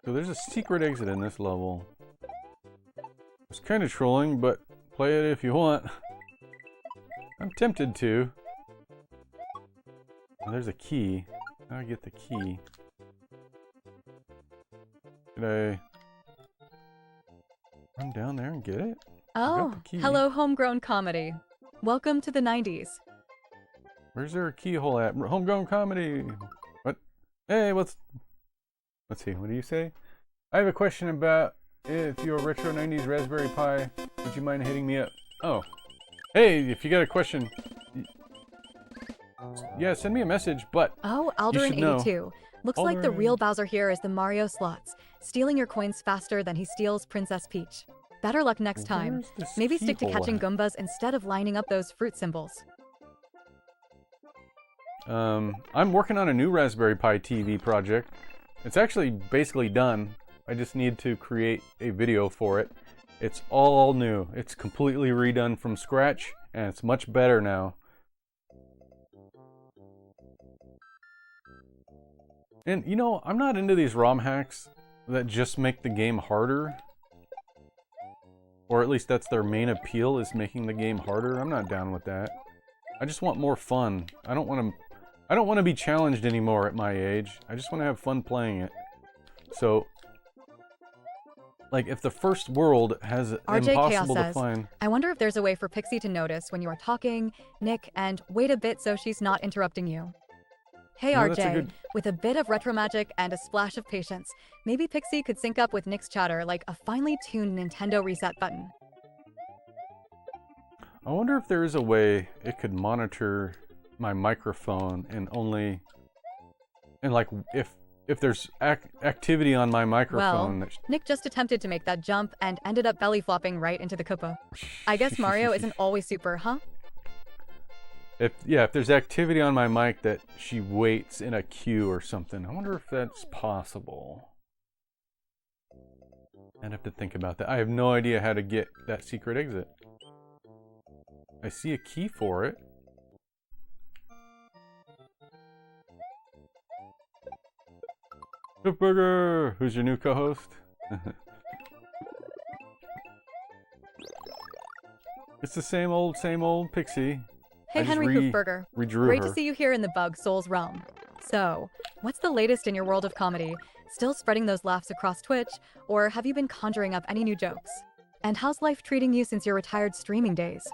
So there's a secret exit in this level. It's kind of trolling, but play it if you want. I'm tempted to. Oh, there's a key. How do I get the key? Could I run down there and get it? Oh, hello homegrown comedy. Welcome to the 90s. Where's there a keyhole at? Homegrown comedy! What? Hey, let's see, what do you say? I have a question about if you're retro 90s Raspberry Pi, would you mind hitting me up? Oh. Hey, if you got a question, yeah, send me a message, but oh, Alderin82. Looks like the real Bowser here is the Mario Slots, stealing your coins faster than he steals Princess Peach. Better luck next time. Maybe stick to catching Goombas instead of lining up those fruit symbols. I'm working on a new Raspberry Pi TV project. It's actually basically done. I just need to create a video for it. It's all new. It's completely redone from scratch, and it's much better now. And you know, I'm not into these ROM hacks that just make the game harder. Or at least that's their main appeal, is making the game harder. I'm not down with that. I just want more fun. I don't want to be challenged anymore at my age. I just want to have fun playing it. So, like, if the first world has RJ impossible Chaos to says, find... I wonder if there's a way for Pixie to notice when you are talking, Nick, and wait a bit so she's not interrupting you. Hey RJ, with a bit of retro magic and a splash of patience, maybe Pixie could sync up with Nick's chatter like a finely tuned Nintendo reset button. I wonder if there is a way it could monitor my microphone and like if there's activity on my microphone. Well, Nick just attempted to make that jump and ended up belly flopping right into the Koopa. I guess Mario isn't always super, huh? If there's activity on my mic that she waits in a queue or something, I wonder if that's possible. I'd have to think about that. I have no idea how to get that secret exit. I see a key for it. Burger, who's your new co-host? It's the same old Pixie. Hey, I just Henry Hoofberger. redrew Great her. to see you here in the Bug Souls realm. So, what's the latest in your world of comedy? Still spreading those laughs across Twitch, or have you been conjuring up any new jokes? And how's life treating you since your retired streaming days?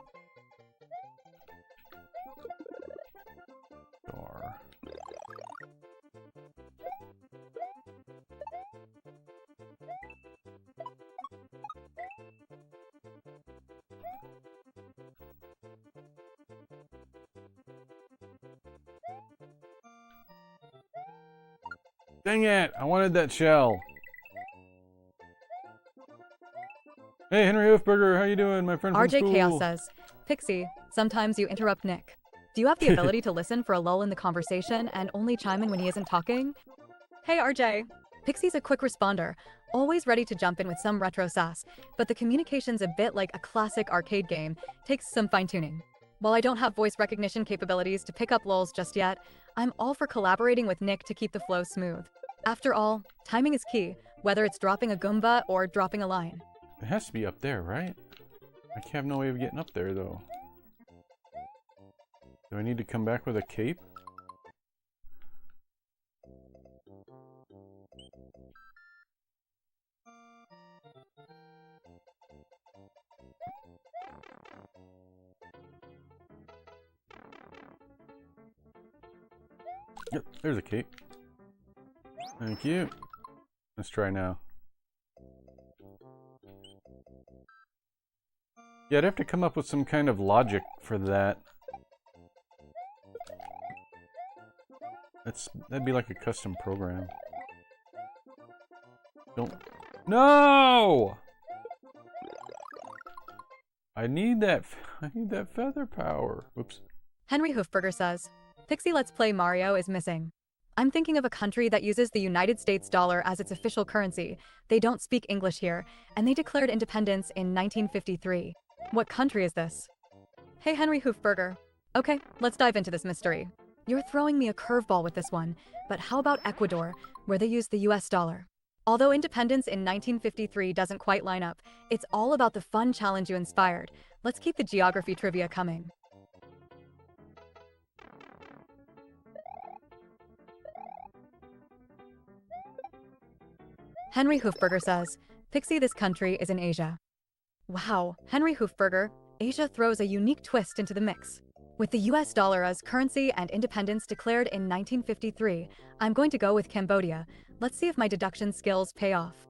Door. Dang it! I wanted that shell. Hey, Henry Hoofberger, how you doing, my friend from RJ school? Chaos says, Pixie, sometimes you interrupt Nick. Do you have the ability to listen for a lull in the conversation and only chime in when he isn't talking? Hey, RJ. Pixie's a quick responder, always ready to jump in with some retro sass, but the communication's a bit like a classic arcade game, takes some fine-tuning. While I don't have voice recognition capabilities to pick up lulls just yet, I'm all for collaborating with Nick to keep the flow smooth. After all, timing is key, whether it's dropping a Goomba or dropping a line. It has to be up there, right? I have no way of getting up there, though. Do I need to come back with a cape? Yep, there's a cape. Thank you. Let's try now. Yeah, I'd have to come up with some kind of logic for that. That'd be like a custom program. Don't. No! I need that feather power. Whoops. Henry Hoofberger says, Pixie Let's Play Mario is missing. I'm thinking of a country that uses the United States dollar as its official currency. They don't speak English here, and they declared independence in 1953. What country is this? Hey, Henry Hoofberger. Okay, let's dive into this mystery. You're throwing me a curveball with this one, but how about Ecuador, where they use the US dollar? Although independence in 1953 doesn't quite line up, it's all about the fun challenge you inspired. Let's keep the geography trivia coming. Henry Hoofberger says, Pixie, this country is in Asia. Wow, Henry Hoofberger, Asia throws a unique twist into the mix. With the US dollar as currency and independence declared in 1953, I'm going to go with Cambodia. Let's see if my deduction skills pay off.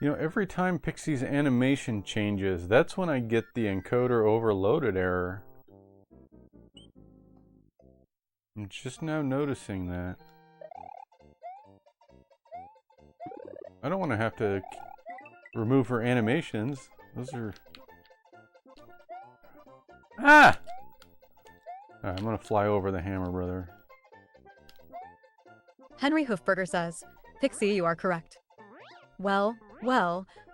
You know, every time Pixie's animation changes, that's when I get the encoder overloaded error. I'm just now noticing that. I don't want to have to remove her animations. Those are... Ah! Alright, I'm gonna fly over the hammer, brother. Henry Hoofberger says, Pixie, you are correct. Well,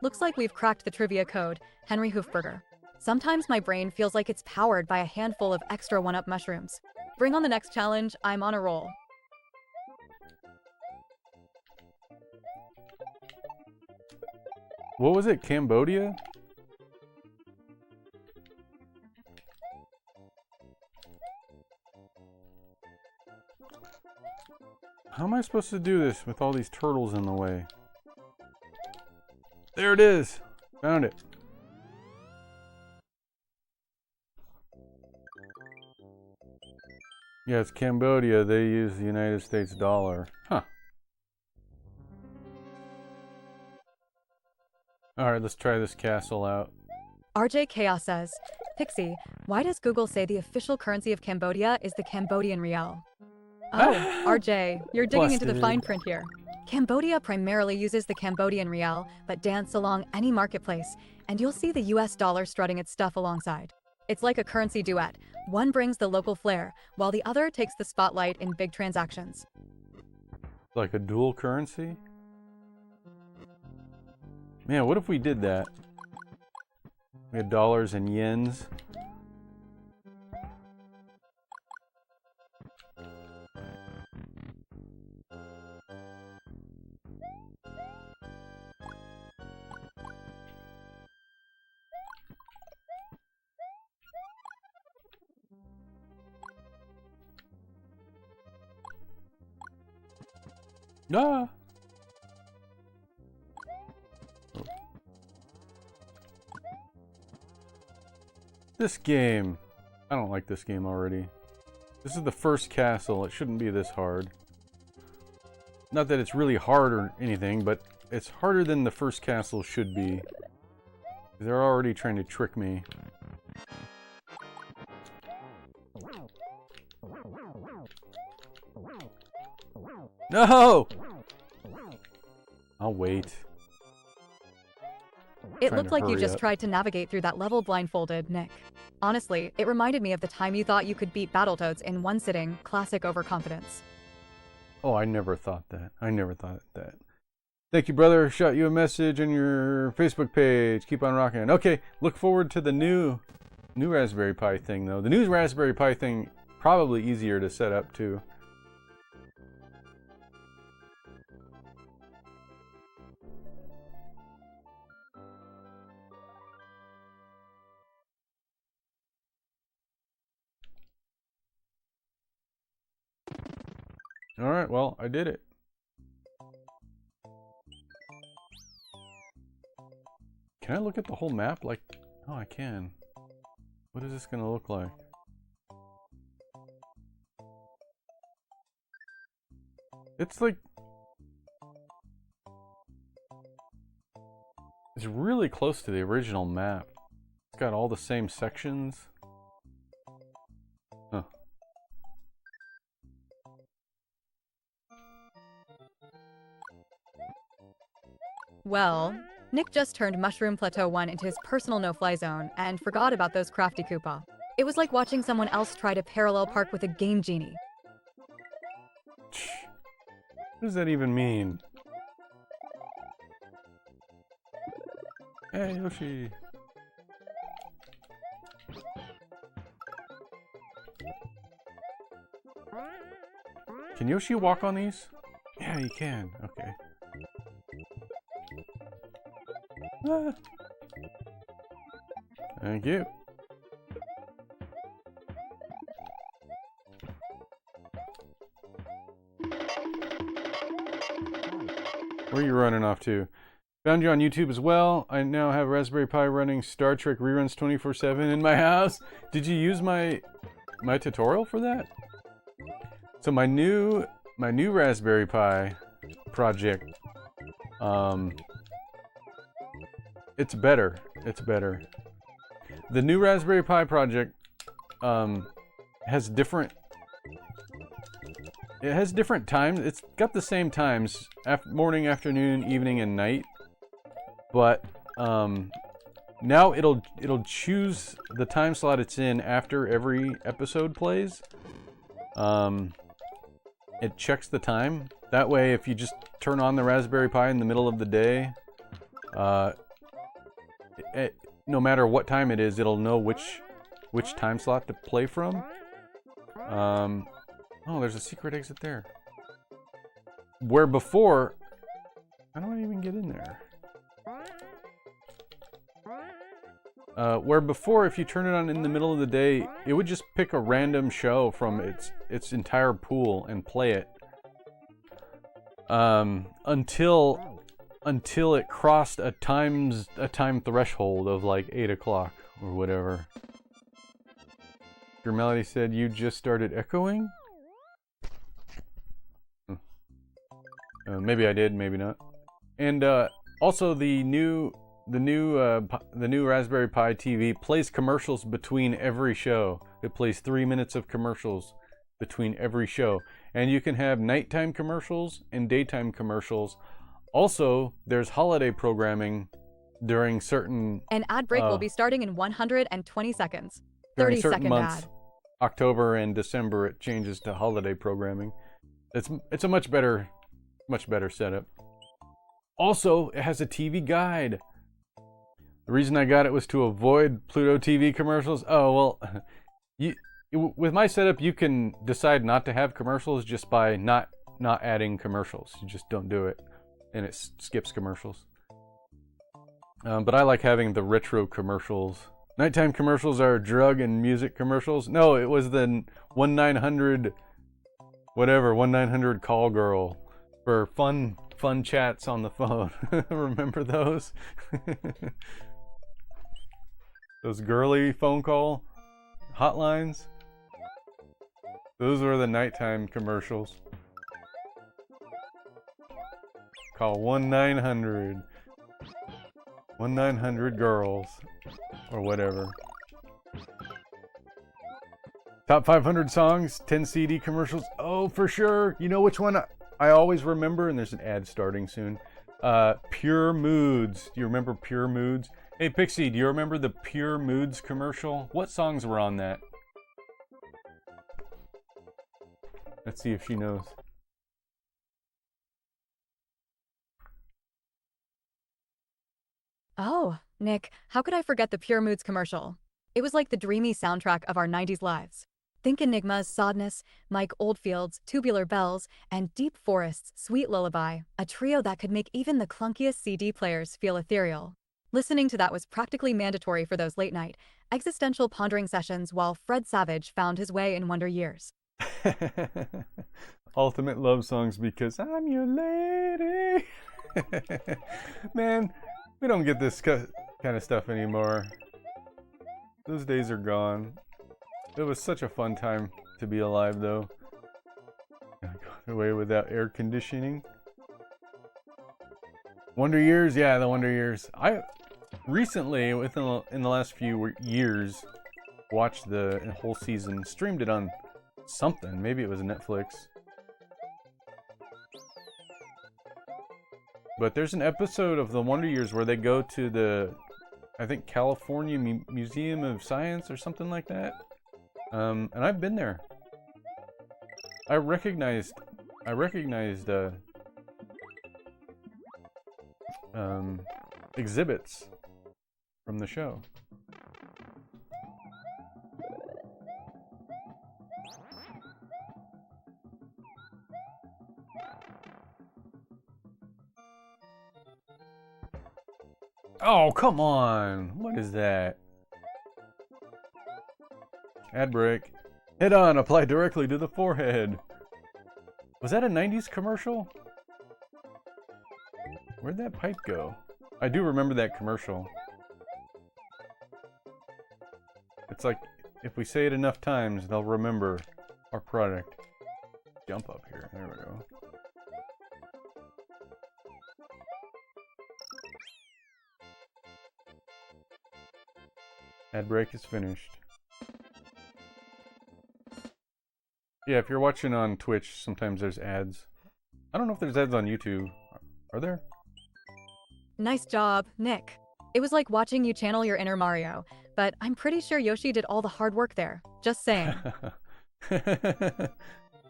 looks like we've cracked the trivia code, Henry Hoofberger. Sometimes my brain feels like it's powered by a handful of extra one-up mushrooms. Bring on the next challenge, I'm on a roll. What was it, Cambodia? How am I supposed to do this with all these turtles in the way? There it is! Found it. Yeah, it's Cambodia. They use the United States dollar. Huh. Alright, let's try this castle out. RJ Chaos says, Pixie, why does Google say the official currency of Cambodia is the Cambodian rial? Oh, RJ, you're digging into the Busted. fine print here. Cambodia primarily uses the Cambodian rial, but dance along any marketplace, and you'll see the US dollar strutting its stuff alongside. It's like a currency duet. One brings the local flair, while the other takes the spotlight in big transactions. Like a dual currency? Man, what if we did that? We had dollars and yens. Ah! This game. I don't like this game already. This is the first castle. It shouldn't be this hard. Not that it's really hard or anything, but it's harder than the first castle should be. They're already trying to trick me. No! I'll wait. It Trying looked to like you hurry just up. tried to navigate through that level blindfolded, Nick. Honestly, it reminded me of the time you thought you could beat Battletoads in one sitting. Classic overconfidence. Oh, I never thought that. I never thought that. Thank you, brother. Shot you a message on your Facebook page. Keep on rocking. Okay, look forward to the new Raspberry Pi thing, though. The new Raspberry Pi thing, probably easier to set up, too. Alright, well, I did it. Can I look at the whole map? Like, oh, I can. What is this going to look like? It's like... It's really close to the original map. It's got all the same sections. Huh. Well, Nick just turned Mushroom Plateau 1 into his personal no-fly zone and forgot about those crafty Koopa. It was like watching someone else try to parallel park with a game genie. What does that even mean? Hey, Yoshi. Can Yoshi walk on these? Yeah, he can. Okay. Ah. Thank you. Where are you running off to? Found you on YouTube as well. I now have Raspberry Pi running Star Trek reruns 24/7 in my house. Did you use my tutorial for that? So my new Raspberry Pi project, it's better. It's better. The new Raspberry Pi project has different. It has different times. It's got the same times: morning, afternoon, evening, and night. But now it'll choose the time slot it's in after every episode plays. It checks the time. That way, if you just turn on the Raspberry Pi in the middle of the day, no matter what time it is, it'll know which time slot to play from. Oh, there's a secret exit there. Where before, how do I even get in there? Where before, if you turn it on in the middle of the day, it would just pick a random show from its entire pool and play it. Until it crossed a time threshold of like 8 o'clock or whatever. Your Melody said you just started echoing? Maybe I did, maybe not. And also the new Raspberry Pi TV plays commercials between every show. It plays 3 minutes of commercials between every show. And you can have nighttime commercials and daytime commercials. Also, there's holiday programming during certain... An ad break will be starting in 120 seconds. During 30 certain second months, ad. October and December, it changes to holiday programming. It's a much better setup. Also, it has a TV guide. The reason I got it was to avoid Pluto TV commercials. Oh, well, with my setup, you can decide not to have commercials just by not adding commercials. You just don't do it, and it skips commercials. But I like having the retro commercials. Nighttime commercials are drug and music commercials. No, it was the 1-900 call girl for fun chats on the phone. Remember those? Those girly phone call hotlines? Those were the nighttime commercials. Call 1-900 girls or whatever. Top 500 songs, 10 CD commercials. Oh, for sure. You know which one I always remember? And there's an ad starting soon. Pure Moods. Do you remember Pure Moods? Hey, Pixie, do you remember the Pure Moods commercial? What songs were on that? Let's see if she knows. Oh, Nick, how could I forget the Pure Moods commercial? It was like the dreamy soundtrack of our 90s lives. Think Enigma's Sadness, Mike Oldfield's Tubular Bells, and Deep Forest's Sweet Lullaby, a trio that could make even the clunkiest CD players feel ethereal. Listening to that was practically mandatory for those late-night, existential pondering sessions while Fred Savage found his way in Wonder Years. Ultimate love songs because I'm your lady. Man, we don't get this kind of stuff anymore. Those days are gone. It was such a fun time to be alive, though. Go away without air conditioning. Wonder Years, yeah, the Wonder Years. I recently, in the last few years, watched the whole season, streamed it on something. Maybe it was Netflix. But there's an episode of the Wonder Years where they go to the, I think, California Museum of Science or something like that. And I've been there. I recognized exhibits from the show. Oh, come on. What is that? Ad break. Head on, apply directly to the forehead. Was that a 90s commercial? Where'd that pipe go? I do remember that commercial. It's like, if we say it enough times, they'll remember our product. Jump up here. There we go. Ad break is finished. Yeah, if you're watching on Twitch, sometimes there's ads. I don't know if there's ads on YouTube. Are there? Nice job, Nick. It was like watching you channel your inner Mario, but I'm pretty sure Yoshi did all the hard work there. Just saying.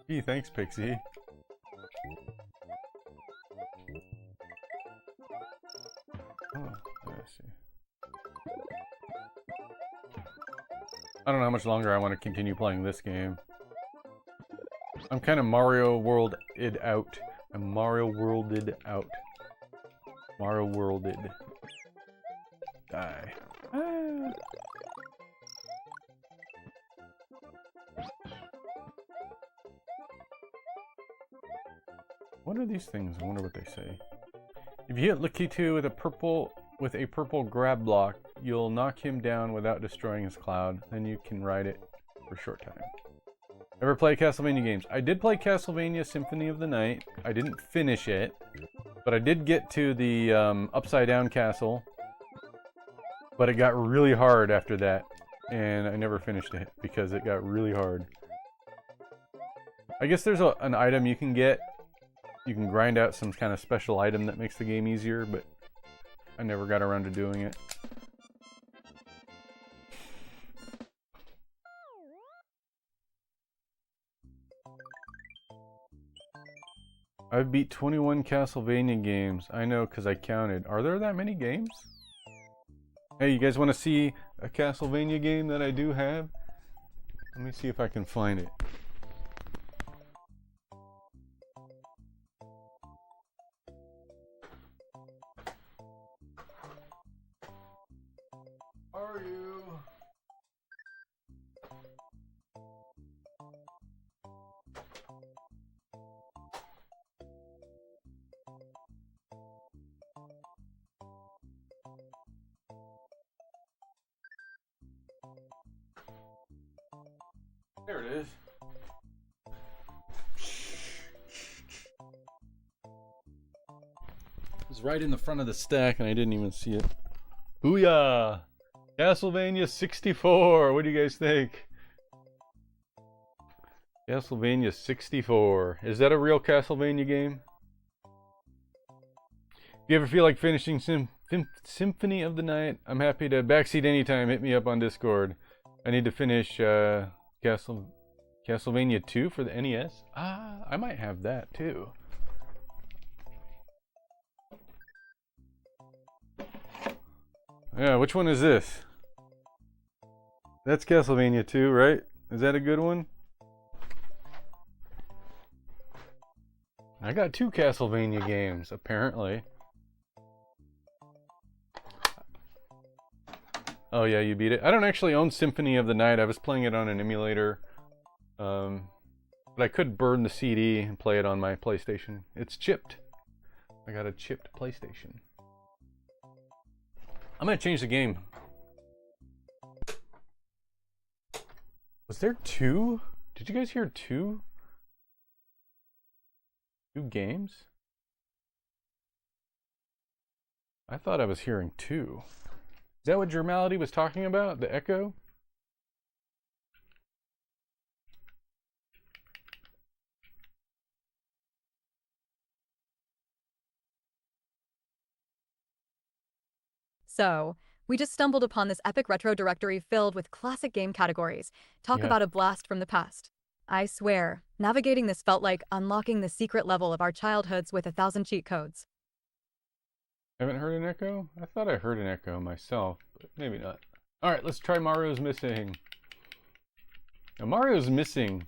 Gee, thanks, Pixie. Oh, let's see. I don't know how much longer I want to continue playing this game. I'm kind of Mario Worlded out. I'm Mario Worlded out. Mario Worlded. Die. Ah. What are these things? I wonder what they say. If you hit Lakitu with a purple grab block, you'll knock him down without destroying his cloud. Then you can ride it for a short time. Ever play Castlevania games? I did play Castlevania Symphony of the Night. I didn't finish it, but I did get to the Upside Down Castle. But it got really hard after that, and I never finished it because it got really hard. I guess there's an item you can get. You can grind out some kind of special item that makes the game easier, but I never got around to doing it. I've beat 21 Castlevania games. I know because I counted. Are there that many games? Hey, you guys want to see a Castlevania game that I do have? Let me see if I can find it. Are you? There it is. It was right in the front of the stack and I didn't even see it. Booyah! Castlevania 64. What do you guys think? Castlevania 64. Is that a real Castlevania game? If you ever feel like finishing Symphony of the Night, I'm happy to backseat anytime. Hit me up on Discord. I need to finish Castlevania 2 for the NES. Ah, I might have that too. Yeah, which one is this? That's Castlevania 2, right? Is that a good one? I got 2 Castlevania games, apparently. Oh yeah, you beat it. I don't actually own Symphony of the Night. I was playing it on an emulator. But I could burn the CD and play it on my PlayStation. It's chipped. I got a chipped PlayStation. I'm gonna change the game. Was there 2? Did you guys hear 2? 2 games? I thought I was hearing 2. Is that what Germality was talking about? The echo? So, we just stumbled upon this epic retro directory filled with classic game categories. Talk Yeah. about a blast from the past. I swear, navigating this felt like unlocking the secret level of our childhoods with 1,000 cheat codes. Haven't heard an echo? I thought I heard an echo myself, but maybe not. Alright, let's try Mario's Missing. Now, Mario's Missing.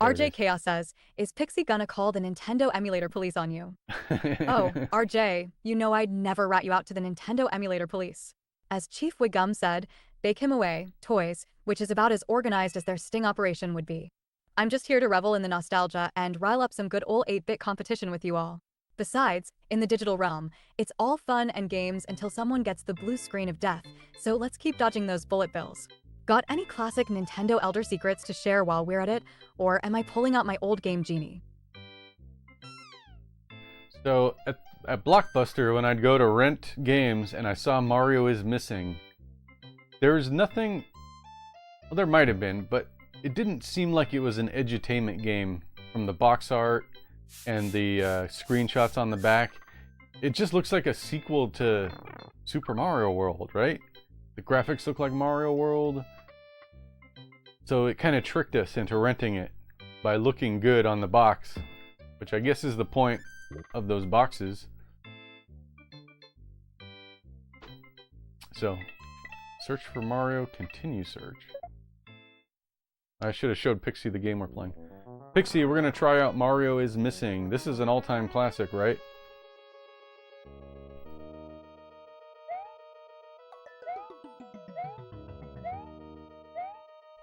There it RJ is. Chaos says, is Pixie gonna call the Nintendo emulator police on you? Oh, RJ, you know I'd never rat you out to the Nintendo emulator police. As Chief Wiggum said, bake him away, toys, which is about as organized as their sting operation would be. I'm just here to revel in the nostalgia and rile up some good ol' 8-bit competition with you all. Besides, in the digital realm, it's all fun and games until someone gets the blue screen of death, so let's keep dodging those bullet bills. Got any classic Nintendo Elder Secrets to share while we're at it, or am I pulling out my old game genie? So, at Blockbuster, when I'd go to rent games and I saw Mario is Missing, there's nothing... Well, there might have been, but it didn't seem like it was an edutainment game from the box art and the screenshots on the back. It just looks like a sequel to Super Mario World, right? The graphics look like Mario World. So it kind of tricked us into renting it by looking good on the box, which I guess is the point of those boxes. So, search for Mario, continue search. I should have showed Pixie the game we're playing. Pixie, we're going to try out Mario is Missing. This is an all-time classic, right?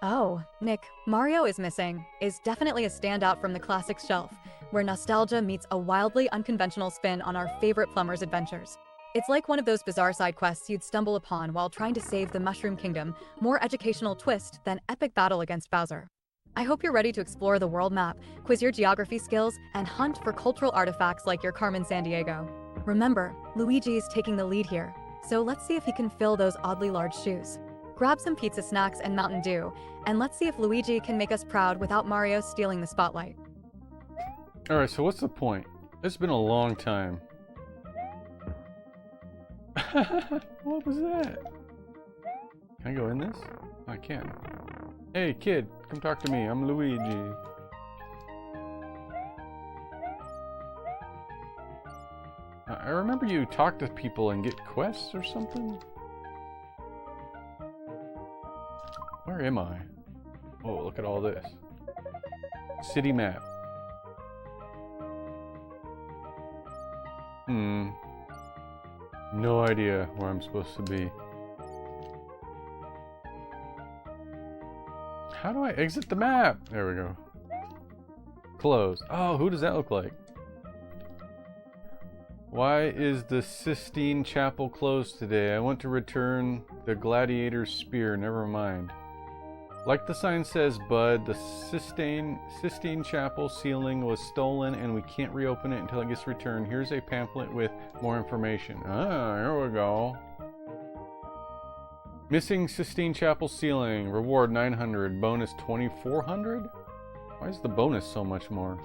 Oh, Nick, Mario is Missing is definitely a standout from the classics shelf, where nostalgia meets a wildly unconventional spin on our favorite plumber's adventures. It's like one of those bizarre side quests you'd stumble upon while trying to save the Mushroom Kingdom, more educational twist than epic battle against Bowser. I hope you're ready to explore the world map, quiz your geography skills, and hunt for cultural artifacts like your Carmen Sandiego. Remember, Luigi's taking the lead here, so let's see if he can fill those oddly large shoes. Grab some pizza snacks and Mountain Dew, and let's see if Luigi can make us proud without Mario stealing the spotlight. Alright, so what's the point? It's been a long time. What was that? Can I go in this? I can. Hey kid, come talk to me. I'm Luigi. I remember you talk to people and get quests or something. Where am I? Oh, look at all this. City map. No idea where I'm supposed to be. How do I exit the map? There we go. Close. Oh, who does that look like? Why is the Sistine Chapel closed today? I want to return the gladiator's spear. Never mind. Like the sign says, Bud, the Sistine Chapel ceiling was stolen and we can't reopen it until it gets returned. Here's a pamphlet with more information. Ah, here we go. Missing Sistine Chapel ceiling. Reward 900. Bonus 2400? Why is the bonus so much more?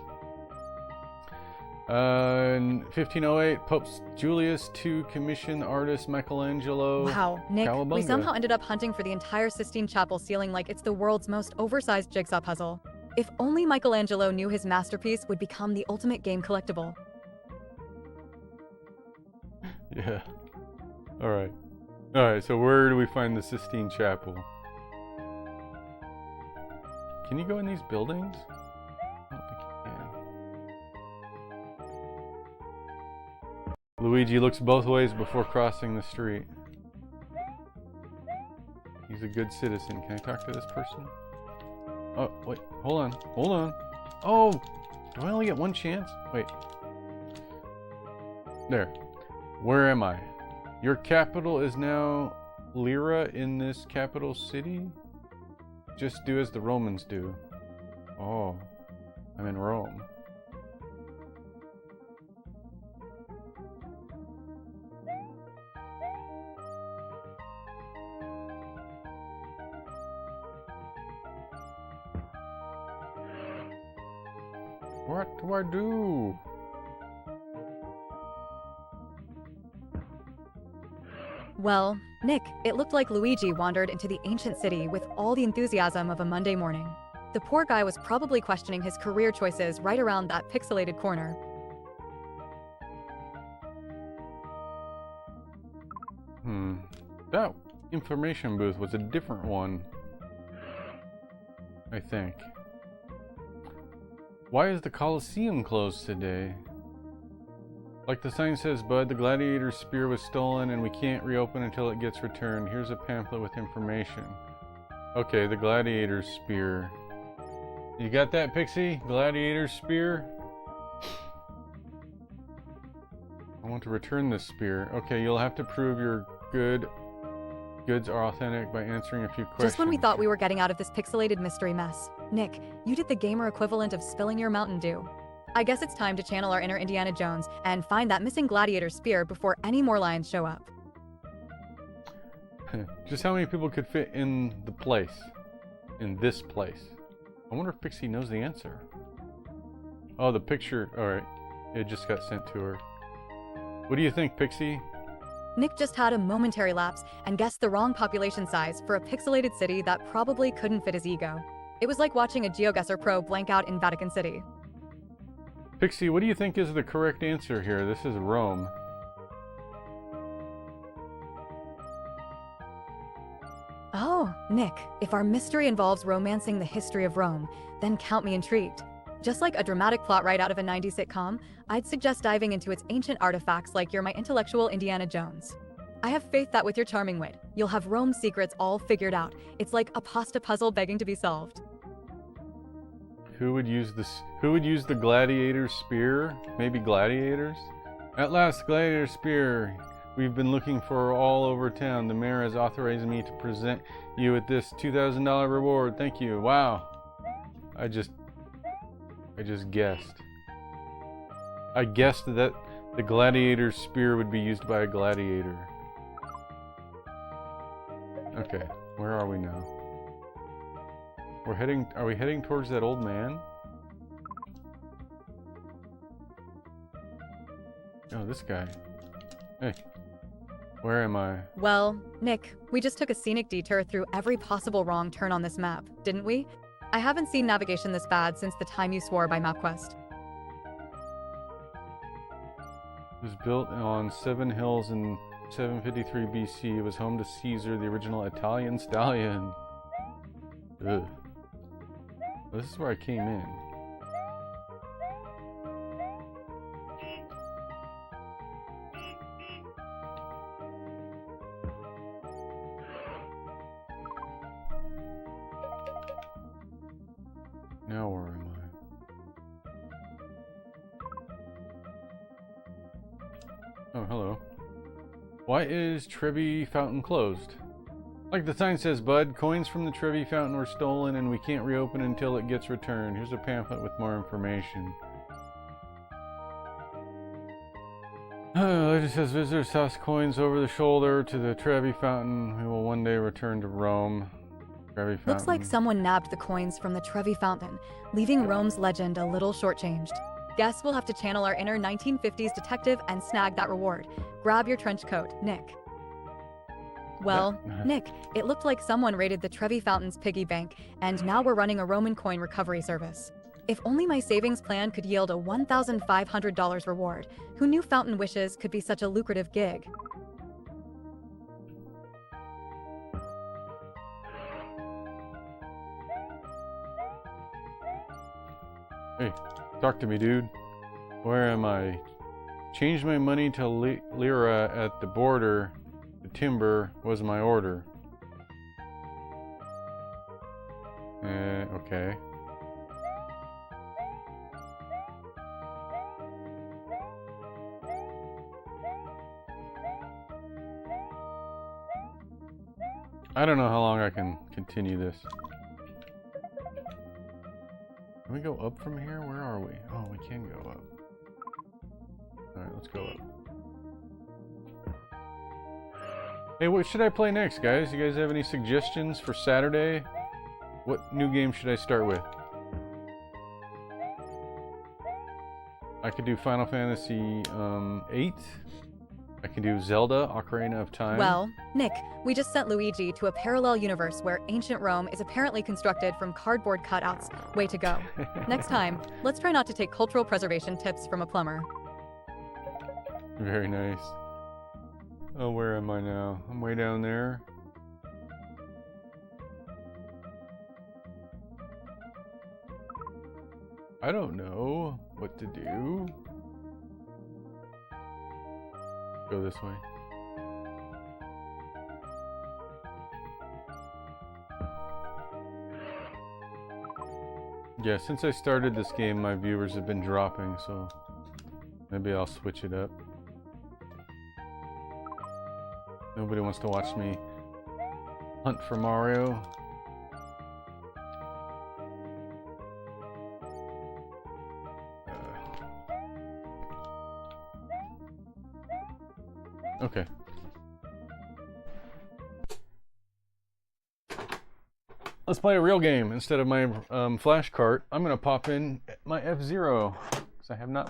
In 1508, Pope Julius II commissioned artist Michelangelo. Wow, Nick, Cowabunga. we somehow ended up hunting for the entire Sistine Chapel ceiling like it's the world's most oversized jigsaw puzzle. If only Michelangelo knew his masterpiece would become the ultimate game collectible. Yeah. Alright. Alright, so where do we find the Sistine Chapel? Can you go in these buildings? I don't think you can. Luigi looks both ways before crossing the street. He's a good citizen. Can I talk to this person? Oh, wait. Hold on. Hold on. Oh! Do I only get one chance? Wait. There. Where am I? Your capital is now Lyra in this capital city? Just do as the Romans do. Oh. I'm in Rome. What do I do? Well, Nick, it looked like Luigi wandered into the ancient city with all the enthusiasm of a Monday morning. The poor guy was probably questioning his career choices right around that pixelated corner. That information booth was a different one, I think. Why is the Colosseum closed today? Like the sign says, Bud, the gladiator's spear was stolen and we can't reopen until it gets returned. Here's a pamphlet with information. Okay, the gladiator's spear. You got that, Pixie? Gladiator's spear? I want to return this spear. Okay, you'll have to prove your goods are authentic by answering a few questions. Just when we thought we were getting out of this pixelated mystery mess, Nick, you did the gamer equivalent of spilling your Mountain Dew. I guess it's time to channel our inner Indiana Jones and find that missing gladiator spear before any more lions show up. Just how many people could fit in the place? In this place? I wonder if Pixie knows the answer. Oh, the picture. Alright. It just got sent to her. What do you think, Pixie? Nick just had a momentary lapse and guessed the wrong population size for a pixelated city that probably couldn't fit his ego. It was like watching a GeoGuessr Pro blank out in Vatican City. Pixie, what do you think is the correct answer here? This is Rome. Oh, Nick, if our mystery involves romancing the history of Rome, then count me intrigued. Just like a dramatic plot right out of a 90s sitcom, I'd suggest diving into its ancient artifacts like you're my intellectual Indiana Jones. I have faith that with your charming wit, you'll have Rome's secrets all figured out. It's like a pasta puzzle begging to be solved. Who would use this? Who would use the gladiator spear? Maybe gladiators? At last, gladiator spear. We've been looking for all over town. The mayor has authorized me to present you with this $2,000 reward. Thank you. Wow. I just guessed. I guessed that the gladiator spear would be used by a gladiator. Okay, where are we now? Are we heading towards that old man? Oh, this guy. Hey, where am I? Well, Nick, we just took a scenic detour through every possible wrong turn on this map, didn't we? I haven't seen navigation this bad since the time you swore by MapQuest. It was built on 7 hills in 753 BC. It was home to Caesar, the original Italian stallion. Ugh. This is where I came in. Now where am I? Oh, hello. Why is Trevi Fountain closed? Like the sign says, bud, coins from the Trevi fountain were stolen and we can't reopen until it gets returned. Here's a pamphlet with more information. It says visitors toss coins over the shoulder to the Trevi fountain. We will one day return to Rome. Trevi fountain. Looks like someone nabbed the coins from the Trevi fountain, leaving Rome's legend a little shortchanged. Guess we'll have to channel our inner 1950s detective and snag that reward. Grab your trench coat, Nick. Well, Nick, it looked like someone raided the Trevi Fountain's piggy bank, and now we're running a Roman coin recovery service. If only my savings plan could yield a $1,500 reward. Who knew fountain wishes could be such a lucrative gig? Hey, talk to me, dude. Where am I? Changed my money to lira at the border. The timber was my order. Okay. I don't know how long I can continue this. Can we go up from here? Where are we? Oh, we can go up. Alright, let's go up. Hey, what should I play next, guys? You guys have any suggestions for Saturday? What new game should I start with? I could do Final Fantasy 8. I can do Zelda, Ocarina of Time. Well, Nick, we just sent Luigi to a parallel universe where ancient Rome is apparently constructed from cardboard cutouts. Way to go. Next time, let's try not to take cultural preservation tips from a plumber. Very nice. Oh, where am I now? I'm way down there. I don't know what to do. Go this way. Yeah, since I started this game, my viewers have been dropping, so maybe I'll switch it up. Nobody wants to watch me hunt for Mario. Okay. Let's play a real game instead of my flash cart. I'm gonna pop in my F-Zero because I don't know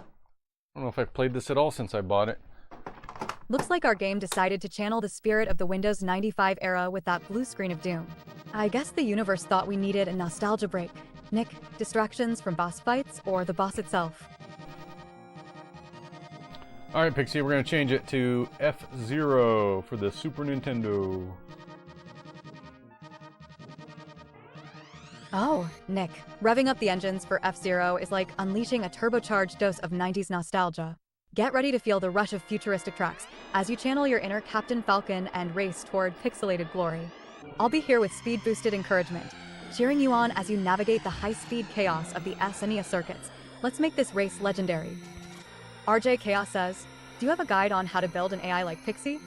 if I've played this at all since I bought it. Looks like our game decided to channel the spirit of the Windows 95 era with that blue screen of doom. I guess the universe thought we needed a nostalgia break. Nick, distractions from boss fights or the boss itself? Alright, Pixie, we're going to change it to F-Zero for the Super Nintendo. Oh, Nick, revving up the engines for F-Zero is like unleashing a turbocharged dose of 90s nostalgia. Get ready to feel the rush of futuristic tracks as you channel your inner Captain Falcon and race toward pixelated glory. I'll be here with speed-boosted encouragement, cheering you on as you navigate the high-speed chaos of the SNES circuits. Let's make this race legendary. RJ Chaos says, do you have a guide on how to build an AI like Pixie?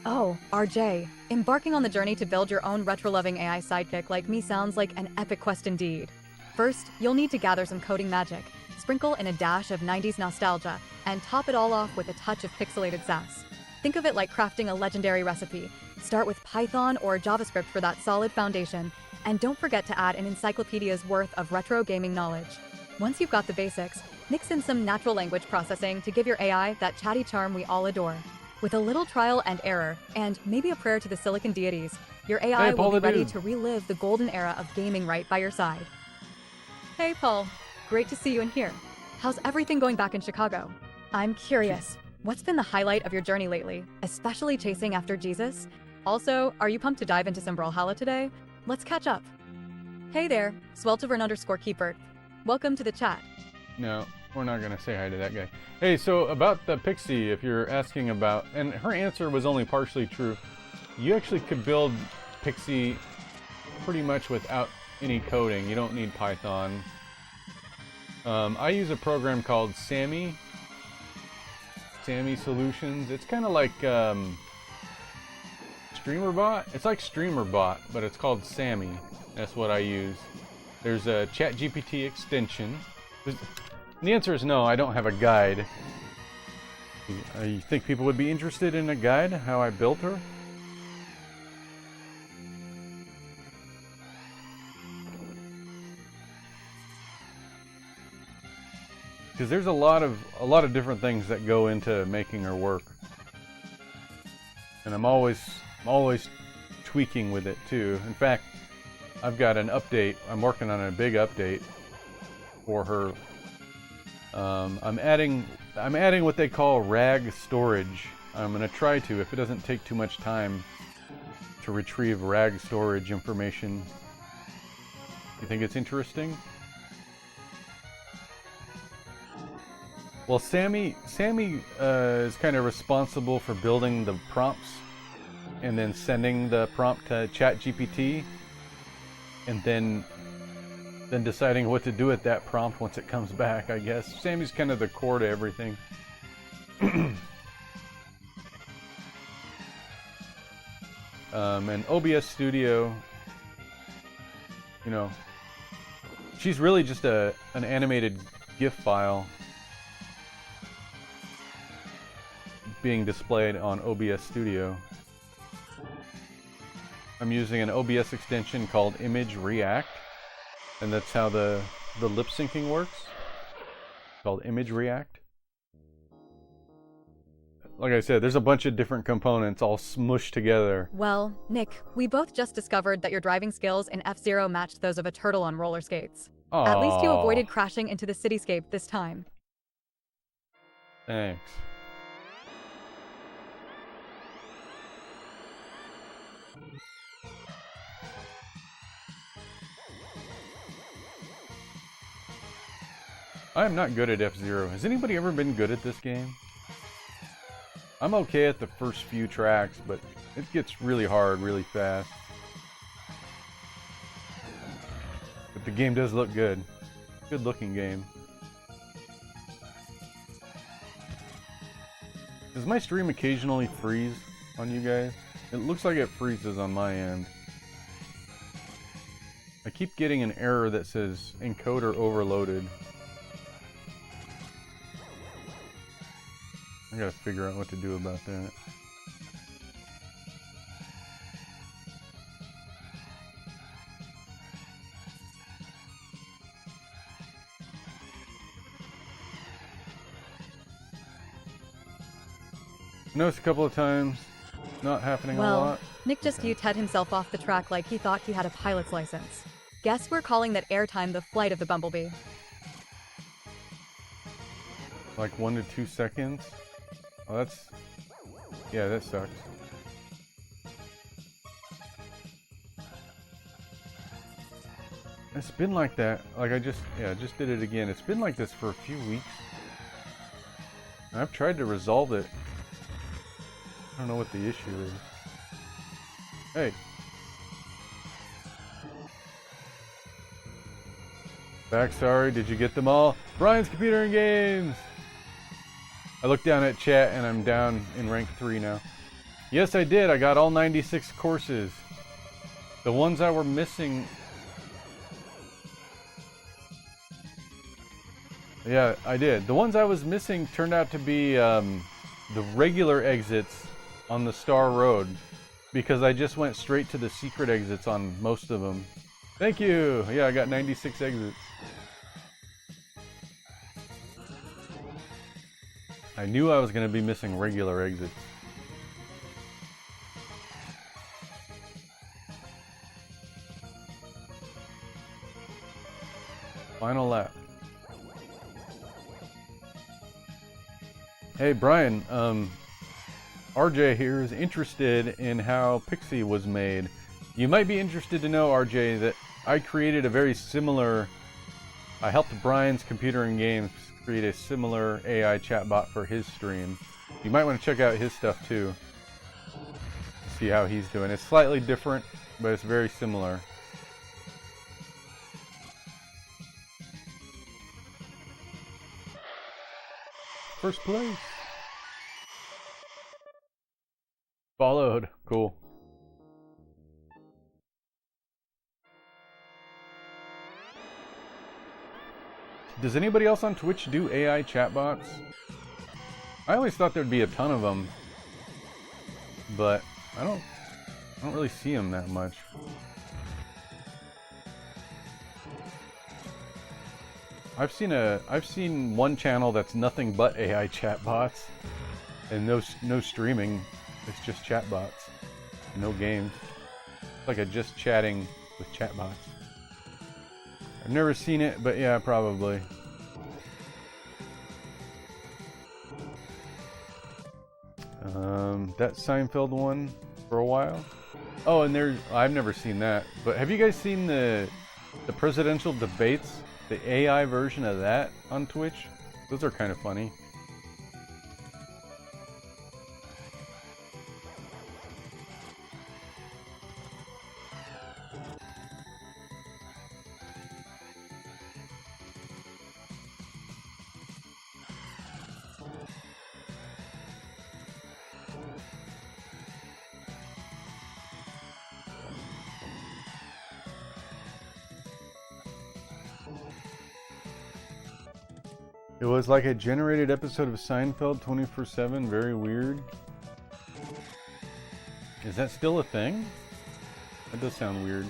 Oh, RJ, embarking on the journey to build your own retro-loving AI sidekick like me sounds like an epic quest indeed. First, you'll need to gather some coding magic, sprinkle in a dash of 90s nostalgia, and top it all off with a touch of pixelated sass. Think of it like crafting a legendary recipe. Start with Python or JavaScript for that solid foundation, and don't forget to add an encyclopedia's worth of retro gaming knowledge. Once you've got the basics, mix in some natural language processing to give your AI that chatty charm we all adore. With a little trial and error, and maybe a prayer to the silicon deities, your AI will be ready to relive the golden era of gaming right by your side. Hey Paul, great to see you in here. How's everything going back in Chicago? I'm curious, what's been the highlight of your journey lately, especially chasing after Jesus? Also, are you pumped to dive into some Brawlhalla today? Let's catch up. Hey there, Sweltivern_Keeper. Welcome to the chat. No, we're not going to say hi to that guy. Hey, so about the Pixie, if you're asking about, and her answer was only partially true, you actually could build Pixie pretty much without any coding. You don't need Python. I use a program called Sammy Solutions. It's kind of like streamer bot? It's like streamer bot, but it's called Sammy. That's what I use. There's a ChatGPT extension. The answer is no, I don't have a guide. You think people would be interested in a guide, how I built her? Because there's a lot of different things that go into making her work. And I'm always tweaking with it too. In fact, I've got an update. I'm working on a big update for her. I'm adding what they call rag storage. I'm going to try to, if it doesn't take too much time, to retrieve rag storage information. You think it's interesting? Well, Sammy is kind of responsible for building the prompts and then sending the prompt to ChatGPT, and then deciding what to do with that prompt once it comes back, I guess. Sammy's kind of the core to everything. And OBS Studio, you know, she's really just an animated GIF file being displayed on OBS Studio. I'm using an OBS extension called Image React, and that's how the lip syncing works. It's called Image React. Like I said, there's a bunch of different components all smushed together. Well, Nick, we both just discovered that your driving skills in F-Zero matched those of a turtle on roller skates. Aww. At least you avoided crashing into the cityscape this time. Thanks. I am not good at F-Zero. Has anybody ever been good at this game? I'm okay at the first few tracks, but it gets really hard really fast. But the game does look good. Good looking game. Does my stream occasionally freeze on you guys? It looks like it freezes on my end. I keep getting an error that says encoder overloaded. I gotta figure out what to do about that. Noticed a couple of times, not happening a lot. Well, Nick just Ted himself off the track like he thought he had a pilot's license. Guess we're calling that airtime the flight of the Bumblebee. Like 1 to 2 seconds? Oh, that's... yeah, that sucks. It's been like that. Like I just did it again. It's been like this for a few weeks. I've tried to resolve it. I don't know what the issue is. Hey. Back, sorry, did you get them all? Brian's Computer and Games! I looked down at chat and I'm down in rank 3 now. Yes, I did. I got all 96 courses. The ones I were missing... yeah, I did. The ones I was missing turned out to be the regular exits on the Star Road, because I just went straight to the secret exits on most of them. Thank you! Yeah, I got 96 exits. I knew I was going to be missing regular exits. Final lap. Hey Brian, RJ here is interested in how Pixie was made. You might be interested to know, RJ, that I created a very similar... I helped Brian's Computer and Games create a similar AI chatbot for his stream. You might want to check out his stuff too. See how he's doing. It's slightly different, but it's very similar. First place. Followed. Cool. Does anybody else on Twitch do AI chatbots? I always thought there'd be a ton of them, but I don't really see them that much. I've seen one channel that's nothing but AI chatbots, and no streaming. It's just chatbots, no games. It's like a just chatting with chatbots. I've never seen it, but yeah, probably. That Seinfeld one for a while. Oh, and I've never seen that. But have you guys seen the presidential debates? The AI version of that on Twitch? Those are kind of funny. It was like a generated episode of Seinfeld 24/7. Very weird. Is that still a thing? That does sound weird.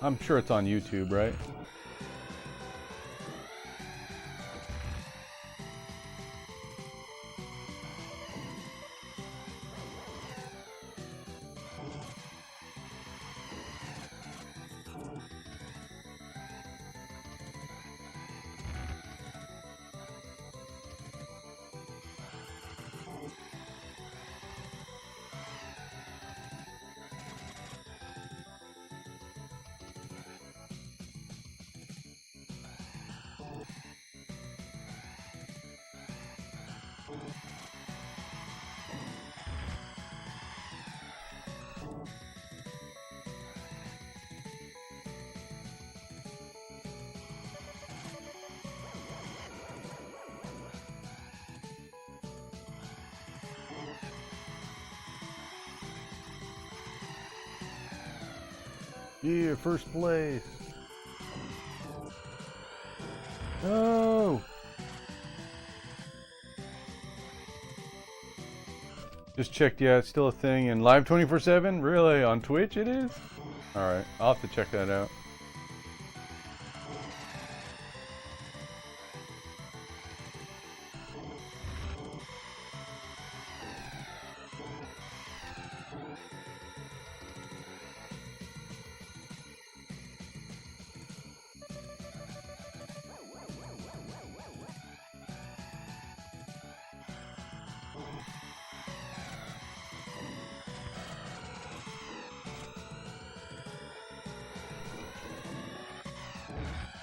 I'm sure it's on YouTube, right? Yeah, first place. No. Just checked, yeah, it's still a thing. And live 24/7? Really? On Twitch it is? Alright, I'll have to check that out.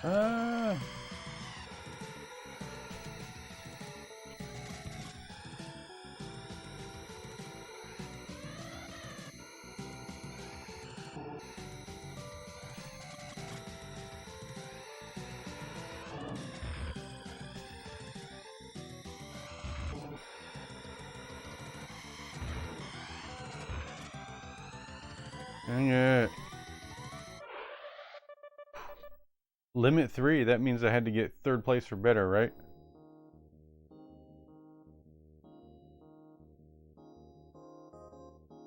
Ah. Dang it. Limit 3, that means I had to get third place or better, right?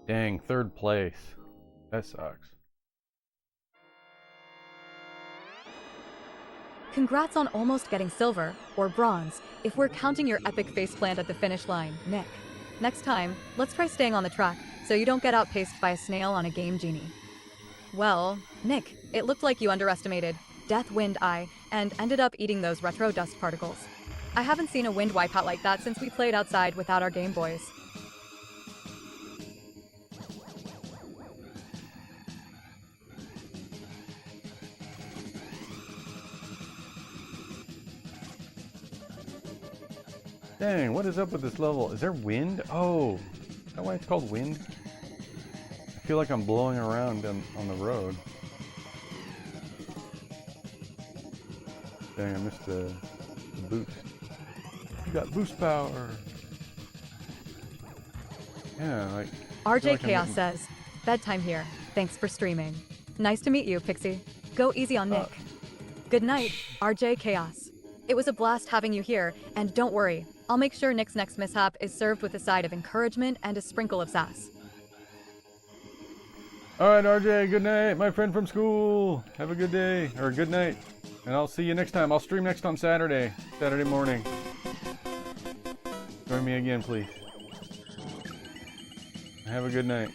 Dang, third place. That sucks. Congrats on almost getting silver, or bronze, if we're counting your epic faceplant at the finish line, Nick. Next time, let's try staying on the track, so you don't get outpaced by a snail on a game genie. Well, Nick, it looked like you underestimated Death Wind Eye, and ended up eating those retro dust particles. I haven't seen a wind wipeout like that since we played outside without our Game Boys. Dang, what is up with this level? Is there wind? Oh, is that why it's called wind? I feel like I'm blowing around on the road. Dang, I missed the boost. You got boost power. Yeah, like... RJ Chaos says, bedtime here. Thanks for streaming. Nice to meet you, Pixie. Go easy on Nick. Good night, RJ Chaos. It was a blast having you here, and don't worry, I'll make sure Nick's next mishap is served with a side of encouragement and a sprinkle of sass. Alright, RJ, good night, my friend from school. Have a good day, or good night. And I'll see you next time. I'll stream next on Saturday morning. Join me again, please. Have a good night.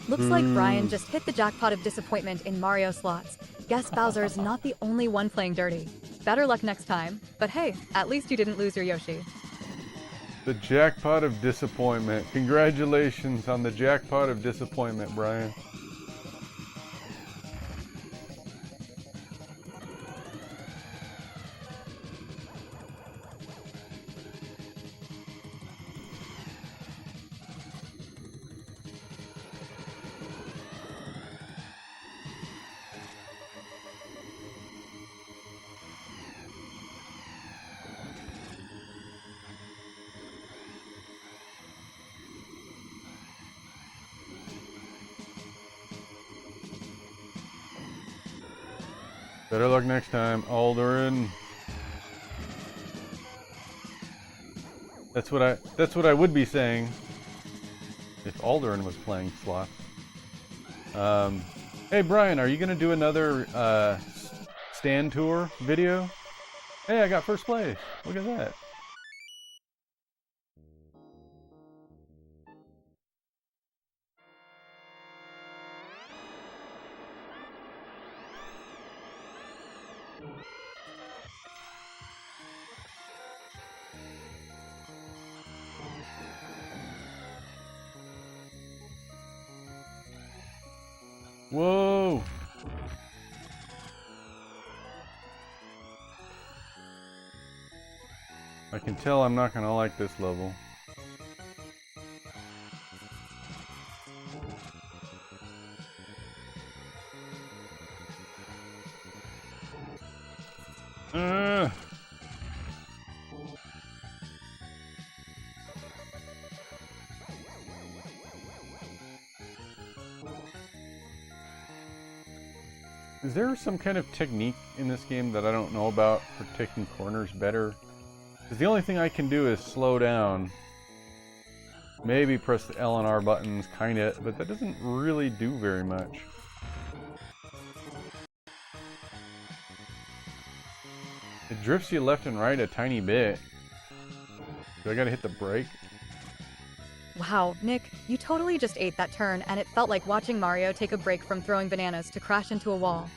Looks like Brian just hit the jackpot of disappointment in Mario slots. Guess Bowser's not the only one playing dirty. Better luck next time, but hey, at least you didn't lose your Yoshi. The jackpot of disappointment. Congratulations on the jackpot of disappointment, Brian. Better luck next time, Alderin. That's what I would be saying if Alderin was playing slots. Hey Brian, are you gonna do another stand tour video? Hey, I got first place. Look at that. Whoa! I can tell I'm not gonna like this level. Is there some kind of technique in this game that I don't know about for taking corners better? Because the only thing I can do is slow down. Maybe press the L and R buttons, kinda, but that doesn't really do very much. It drifts you left and right a tiny bit. Do I gotta hit the brake? Wow, Nick, you totally just ate that turn, and it felt like watching Mario take a break from throwing bananas to crash into a wall.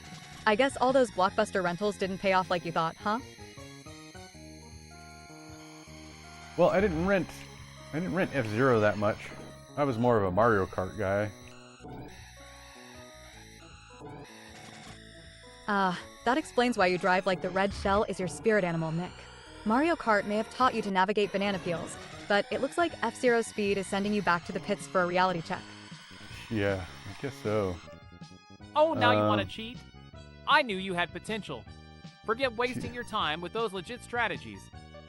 I guess all those Blockbuster rentals didn't pay off like you thought, huh? Well, I didn't rent F-Zero that much. I was more of a Mario Kart guy. That explains why you drive like the red shell is your spirit animal, Nick. Mario Kart may have taught you to navigate banana peels, but it looks like F-Zero's speed is sending you back to the pits for a reality check. Yeah, I guess so. Oh, now you want to cheat? I knew you had potential. Forget wasting your time with those legit strategies.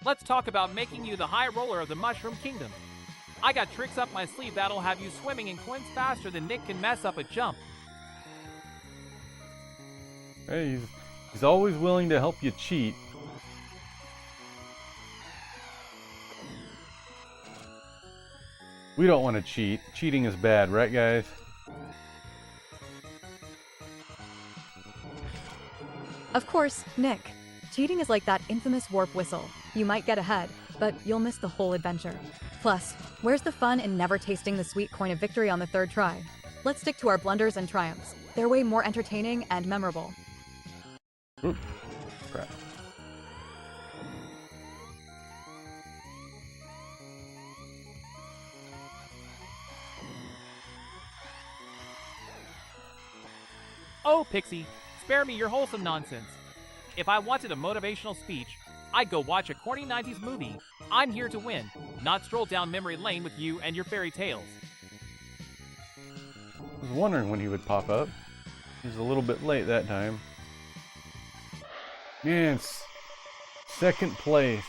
Let's talk about making you the high roller of the Mushroom Kingdom. I got tricks up my sleeve that'll have you swimming in coins faster than Nick can mess up a jump. Hey, he's always willing to help you cheat. We don't want to cheat. Cheating is bad, right guys? Of course, Nick. Cheating is like that infamous warp whistle. You might get ahead, but you'll miss the whole adventure. Plus, where's the fun in never tasting the sweet coin of victory on the third try? Let's stick to our blunders and triumphs. They're way more entertaining and memorable. Oop, crap. Oh, Pixie, spare me your wholesome nonsense. If I wanted a motivational speech, I'd go watch a corny 90s movie. I'm here to win, not stroll down memory lane with you and your fairy tales. I was wondering when he would pop up. He was a little bit late that time. Man, second place.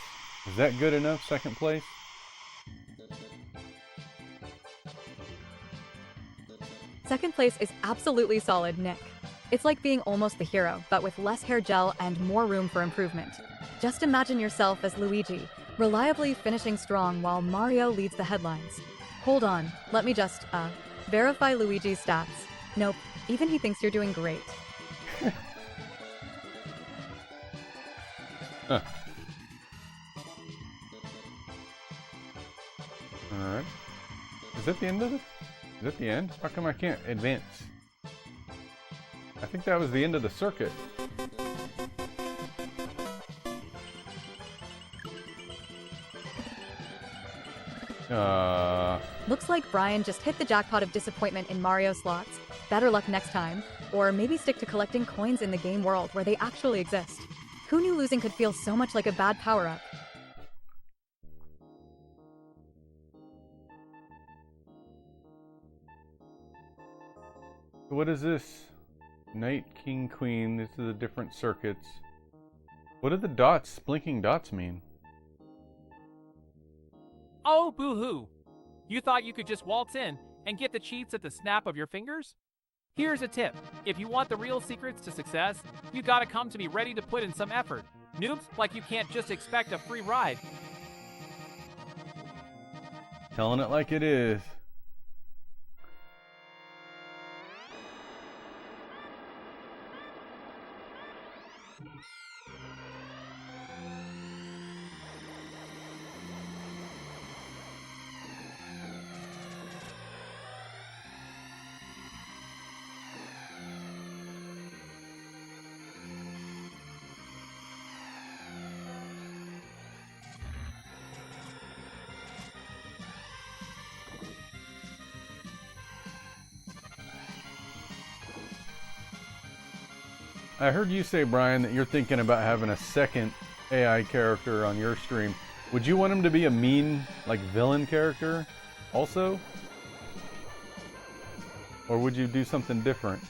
Is that good enough, second place? Second place is absolutely solid, Nick. It's like being almost the hero, but with less hair gel and more room for improvement. Just imagine yourself as Luigi, reliably finishing strong while Mario leads the headlines. Hold on, let me just, verify Luigi's stats. Nope, even he thinks you're doing great. Huh. Alright. Is that the end of it? Is that the end? How come I can't advance? I think that was the end of the circuit. Looks like Brian just hit the jackpot of disappointment in Mario slots. Better luck next time. Or maybe stick to collecting coins in the game world where they actually exist. Who knew losing could feel so much like a bad power-up? What is this? Knight, King, Queen. These are the different circuits. What do the dots, blinking dots mean? Oh, boo-hoo! You thought you could just waltz in and get the cheats at the snap of your fingers? Here's a tip. If you want the real secrets to success, you gotta come to me ready to put in some effort. Noobs, like you can't just expect a free ride. Telling it like it is. I heard you say, Brian, that you're thinking about having a second AI character on your stream. Would you want him to be a mean, like, villain character also? Or would you do something different?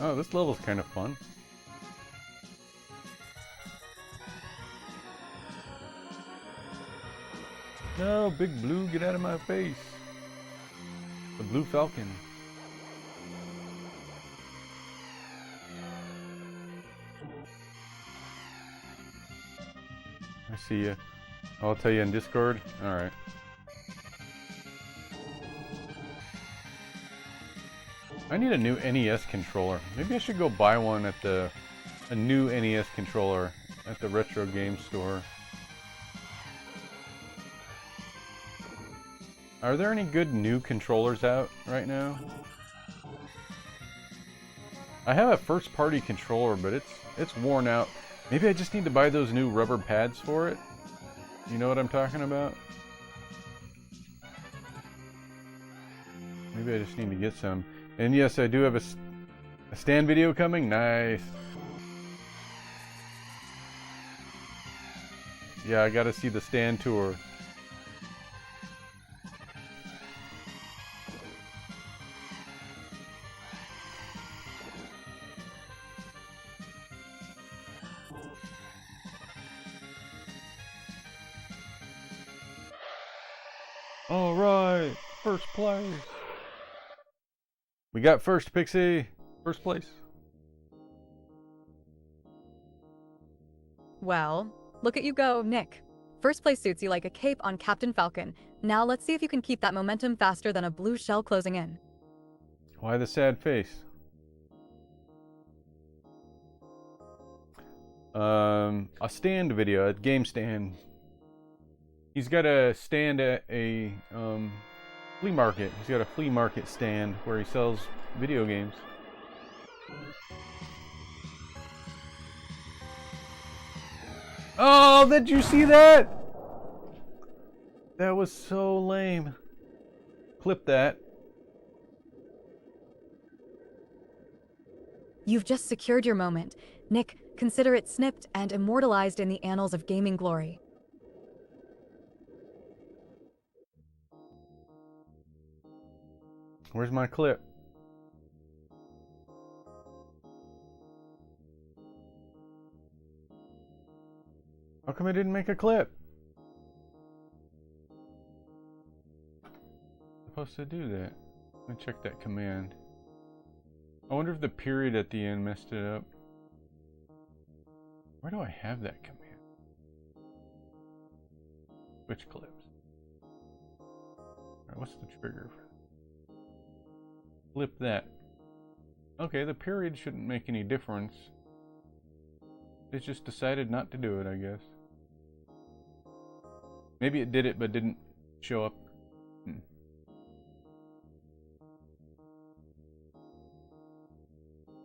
Oh, this level's kind of fun. No, Big Blue, get out of my face. The Blue Falcon. I see you. I'll tell you in Discord. Alright. I need a new NES controller. Maybe I should go buy one at a new NES controller at the retro game store. Are there any good new controllers out right now? I have a first party controller, but it's worn out. Maybe I just need to buy those new rubber pads for it. You know what I'm talking about? Maybe I just need to get some. And yes, I do have a stand video coming. Nice. Yeah, I gotta see the stand tour. All right, first place. We got first, Pixie. First place. Well, look at you go, Nick. First place suits you like a cape on Captain Falcon. Now let's see if you can keep that momentum faster than a blue shell closing in. Why the sad face? A stand video, a game stand. He's got a stand at a flea market. He's got a flea market stand where he sells video games. Oh, did you see that? That was so lame. Clip that. You've just secured your moment. Nick, consider it snipped and immortalized in the annals of gaming glory. Where's my clip? How come I didn't make a clip? Supposed to do that. Let me check that command. I wonder if the period at the end messed it up. Where do I have that command? Switch clips. Alright, what's the trigger for that? Flip that. Okay, the period shouldn't make any difference. It just decided not to do it, I guess. Maybe it did it but didn't show up.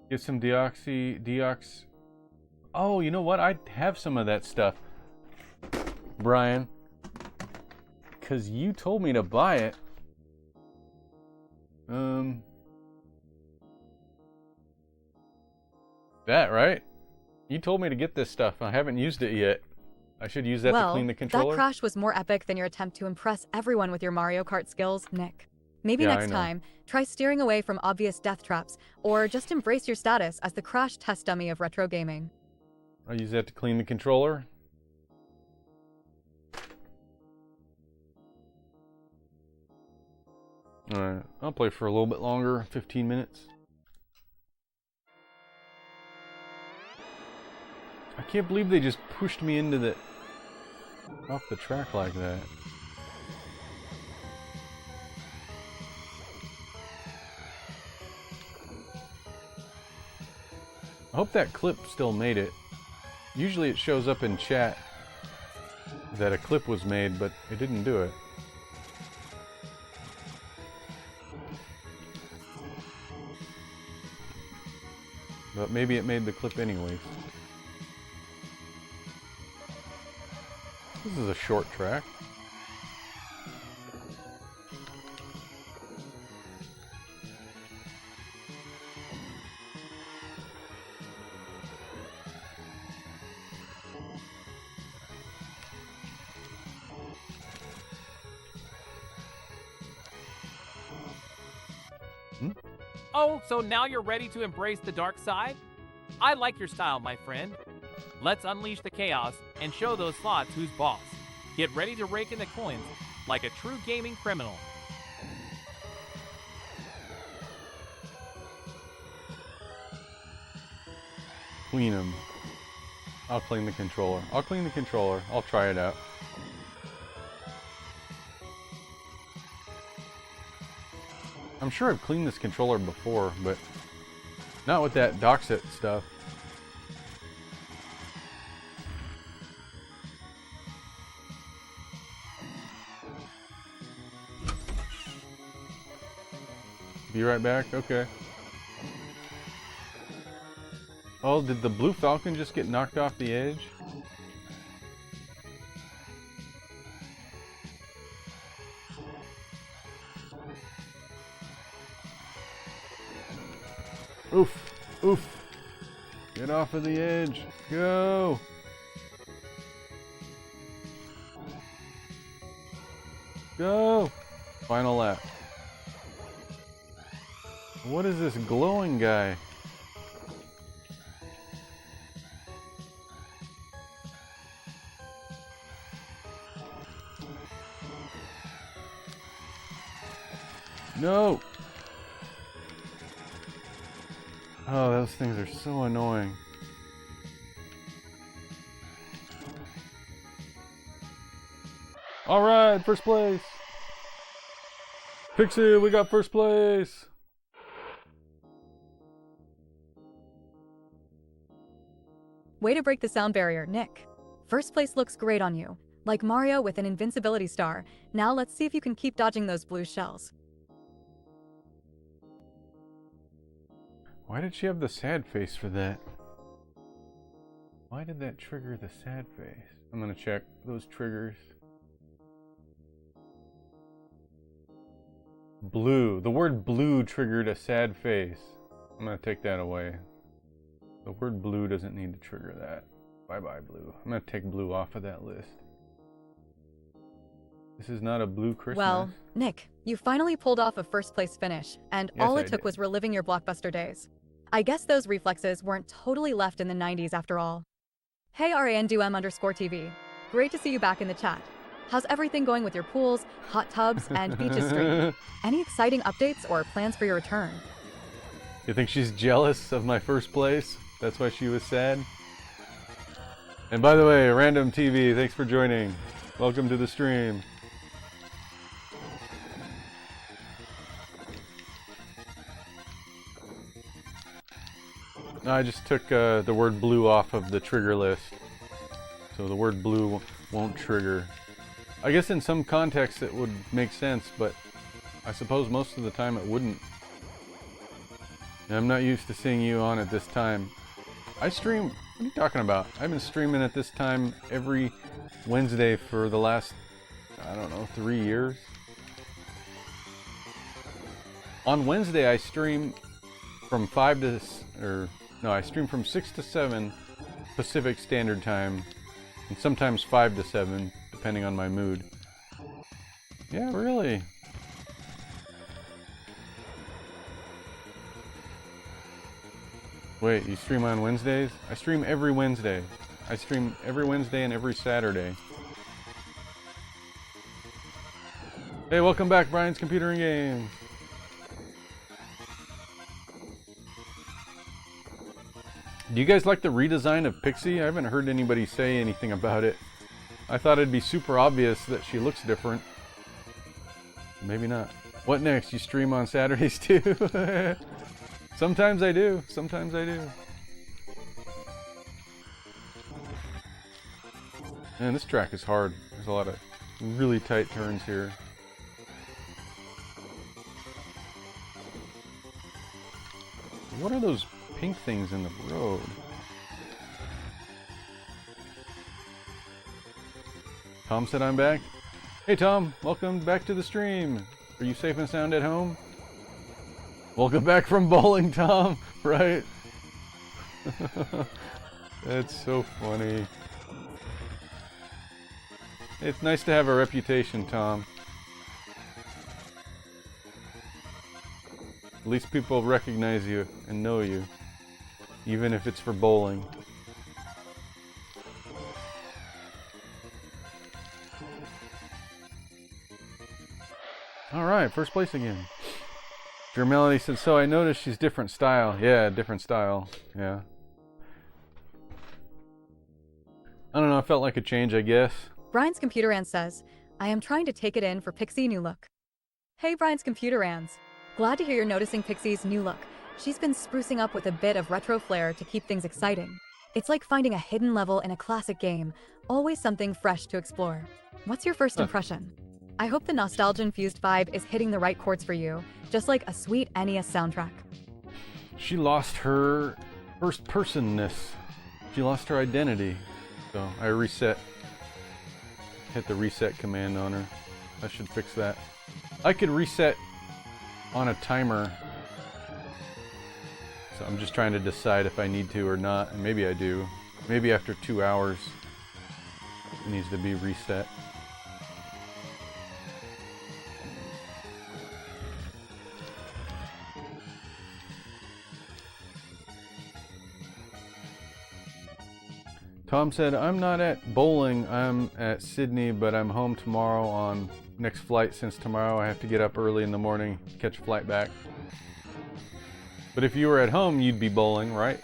Get some deox. Oh, you know what? I have some of that stuff, Brian. Because you told me to buy it. That, right? You told me to get this stuff. I haven't used it yet. I should use that to clean the controller. That crash was more epic than your attempt to impress everyone with your Mario Kart skills, Nick. Maybe next time, try steering away from obvious death traps, or just embrace your status as the crash test dummy of retro gaming. I'll use that to clean the controller. Alright, I'll play for a little bit longer, 15 minutes. I can't believe they just pushed me into the... off the track like that. I hope that clip still made it. Usually it shows up in chat that a clip was made, but it didn't do it. But maybe it made the clip anyways. This is a short track. Oh, so now you're ready to embrace the dark side? I like your style, my friend. Let's unleash the chaos and show those slots who's boss. Get ready to rake in the coins like a true gaming criminal. Clean them. I'll clean the controller. I'll clean the controller. I'll try it out. I'm sure I've cleaned this controller before, but not with that Doxit stuff. Be right back? Okay. Oh, did the Blue Falcon just get knocked off the edge? Oof, oof. Get off of the edge. Go. Go. Final lap. What is this glowing guy? No. Oh, those things are so annoying. All right, first place. Pixie, we got first place. Way to break the sound barrier, Nick. First place looks great on you. like Mario with an invincibility star. Now let's see if you can keep dodging those blue shells. Why did she have the sad face for that? Why did that trigger the sad face? I'm gonna check those triggers. Blue. The word blue triggered a sad face. I'm gonna take that away. The word blue doesn't need to trigger that. Bye-bye, blue. I'm gonna take blue off of that list. This is not a blue Christmas. Well, Nick, you finally pulled off a first-place finish, and Yes, all I it took did. was reliving your blockbuster days. I guess those reflexes weren't totally left in the 90s after all. Hey RANDUM_TV. Great to see you back in the chat. How's everything going with your pools, hot tubs, and beaches stream? Any exciting updates or plans for your return? You think she's jealous of my first place? That's why she was sad? And by the way, Random TV, thanks for joining. Welcome to the stream. No, I just took the word blue off of the trigger list. So the word blue won't trigger. I guess in some contexts it would make sense, but I suppose most of the time it wouldn't. And I'm not used to seeing you on at this time. I stream, what are you talking about? I've been streaming at this time every Wednesday for the last, I don't know, 3 years. On Wednesday I stream from 5 to, I stream from 6 to 7 Pacific Standard Time, and sometimes 5 to 7, depending on my mood. Yeah, really? Wait, you stream on Wednesdays? I stream every Wednesday. I stream every Wednesday and every Saturday. Hey, welcome back, Brian's Computer and Games. Do you guys like the redesign of Pixie? I haven't heard anybody say anything about it. I thought it'd be super obvious that she looks different. Maybe not. What next? You stream on Saturdays too? Sometimes I do. Sometimes I do. Man, this track is hard. There's a lot of really tight turns here. What are those pink things in the road? Tom said I'm back. Hey Tom, welcome back to the stream. Are you safe and sound at home? Welcome back from bowling, Tom. Right? That's so funny. It's nice to have a reputation, Tom. At least people recognize you and know you, even if it's for bowling. Alright, first place again. Your Melody said, so I noticed she's different style. Yeah, different style. Yeah. I don't know, I felt like a change, I guess. Brian's Computer Ants says, I am trying to take it in for Pixie new look. Hey Brian's Computer Ants. Glad to hear you're noticing Pixie's new look. She's been sprucing up with a bit of retro flair to keep things exciting. It's like finding a hidden level in a classic game. Always something fresh to explore. What's your first impression? I hope the nostalgia-infused vibe is hitting the right chords for you, just like a sweet NES soundtrack. She lost her first-personness. She lost her identity. So I reset. Hit the reset command on her. I should fix that. I could reset on a timer. So I'm just trying to decide if I need to or not, and maybe I do. Maybe after 2 hours it needs to be reset. Tom said, I'm not at bowling, I'm at Sydney, but I'm home tomorrow on next flight since tomorrow I have to get up early in the morning to catch a flight back. But if you were at home, you'd be bowling, right?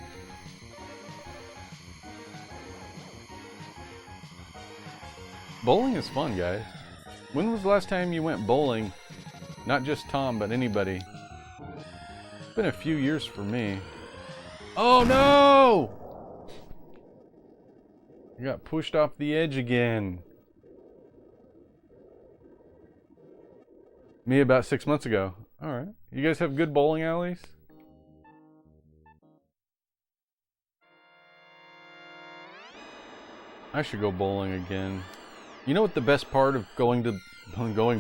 Bowling is fun, guys. When was the last time you went bowling? Not just Tom, but anybody. It's been a few years for me. Oh no! I got pushed off the edge again. Me about 6 months ago. Alright. You guys have good bowling alleys? I should go bowling again. You know what the best part of going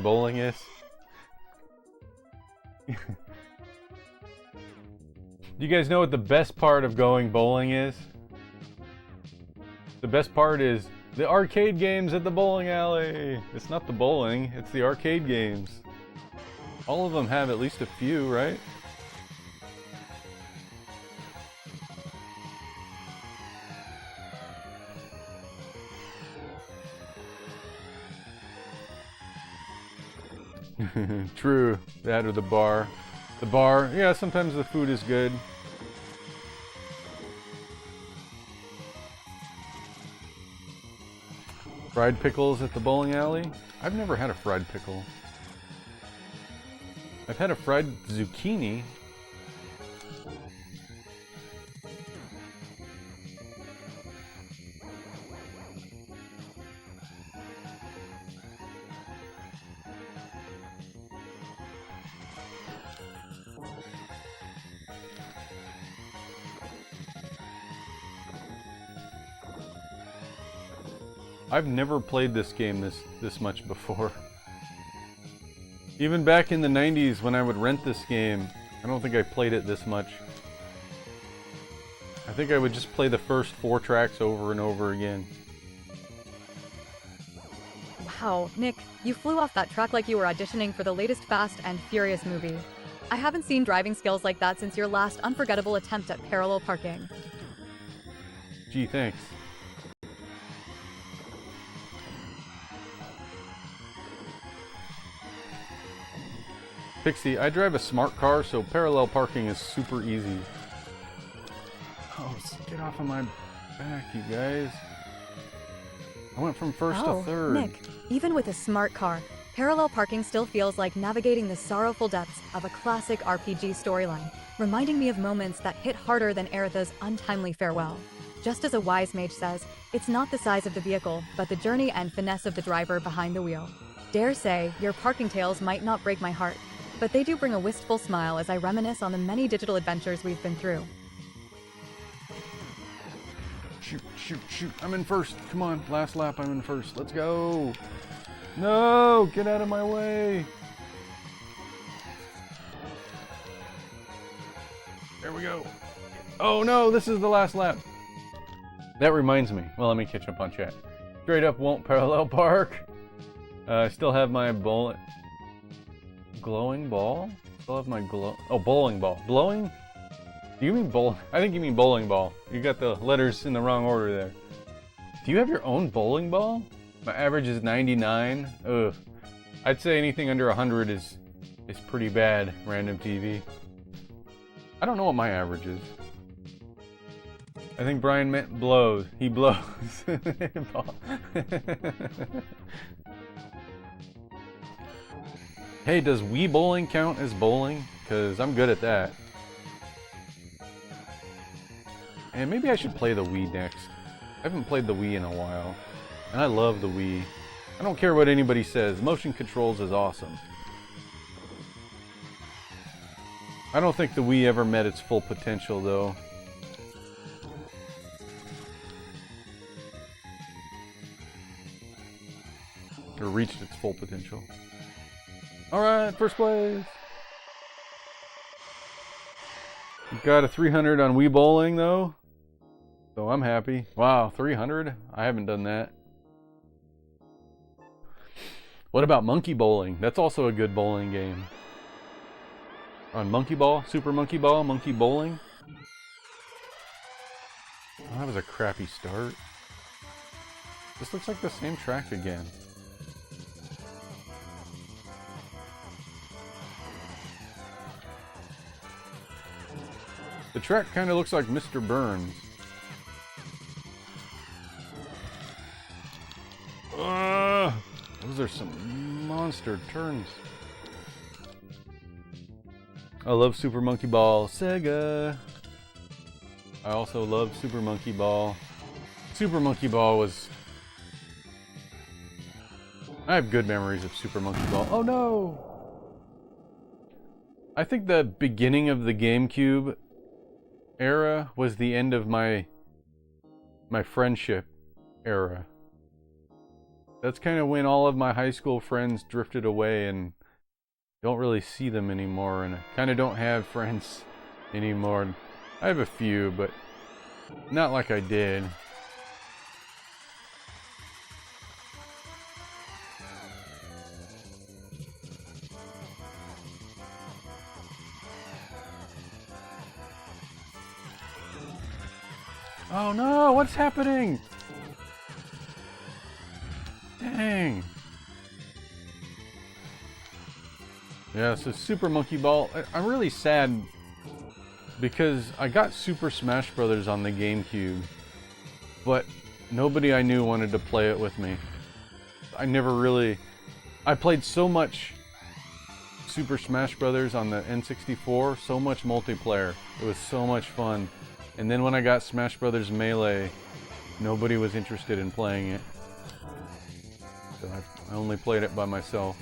bowling is? You guys know what the best part of going bowling is? The best part is the arcade games at the bowling alley. It's not the bowling, it's the arcade games. All of them have at least a few, right? True, that or the bar. The bar, yeah, sometimes the food is good. Fried pickles at the bowling alley? I've never had a fried pickle. I've had a fried zucchini. I've never played this game this much before. Even back in the 90s when I would rent this game, I don't think I played it this much. I think I would just play the first 4 tracks over and over again. Wow, Nick, you flew off that track like you were auditioning for the latest Fast and Furious movie. I haven't seen driving skills like that since your last unforgettable attempt at parallel parking. Gee, thanks. Pixie, I drive a smart car, so parallel parking is super easy. Oh, get off of my back, you guys. I went from first to third. Nick, even with a smart car, parallel parking still feels like navigating the sorrowful depths of a classic RPG storyline, reminding me of moments that hit harder than Aerith's untimely farewell. Just as a wise mage says, it's not the size of the vehicle, but the journey and finesse of the driver behind the wheel. Dare say, your parking tales might not break my heart, but they do bring a wistful smile as I reminisce on the many digital adventures we've been through. Shoot, shoot, shoot. I'm in first. Come on, last lap, I'm in first. Let's go. No, get out of my way. There we go. Oh no, this is the last lap. That reminds me. Well, let me catch up on chat. Straight up won't parallel park. I still have my glowing ball? Still have my bowling ball. Blowing? Do you mean bowl? I think you mean bowling ball. You got the letters in the wrong order there. Do you have your own bowling ball? My average is 99. Ugh. I'd say anything under 100 is pretty bad, random TV. I don't know what my average is. I think Brian meant blows. He blows. Hey, does Wii bowling count as bowling? Because I'm good at that. And maybe I should play the Wii next. I haven't played the Wii in a while. And I love the Wii. I don't care what anybody says. Motion controls is awesome. I don't think the Wii ever met its full potential, though. Or reached its full potential. Alright, first place! We got a 300 on Wii Bowling, though. So I'm happy. Wow, 300? I haven't done that. What about Monkey Bowling? That's also a good bowling game. On Monkey Ball? Super Monkey Ball? Monkey Bowling? Oh, that was a crappy start. This looks like the same track again. The track kind of looks like Mr. Burns. Those are some monster turns. I love Super Monkey Ball. Sega. I also love Super Monkey Ball. Super Monkey Ball was... I have good memories of Super Monkey Ball. Oh no! I think the beginning of the GameCube era was the end of my friendship era. That's kind of when all of my high school friends drifted away and don't really see them anymore, and I kind of don't have friends anymore. I have a few, but not like I did. Oh no, what's happening? Dang. Yeah, so Super Monkey Ball. I'm really sad because I got Super Smash Brothers on the GameCube, but nobody I knew wanted to play it with me. I played so much Super Smash Brothers on the N64, so much multiplayer. It was so much fun. And then when I got Smash Brothers Melee, nobody was interested in playing it. So I only played it by myself.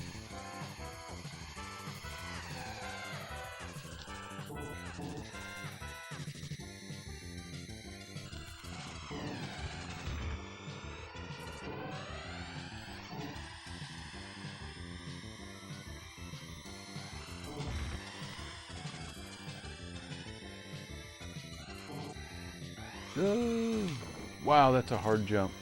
Oh, wow, that's a hard jump.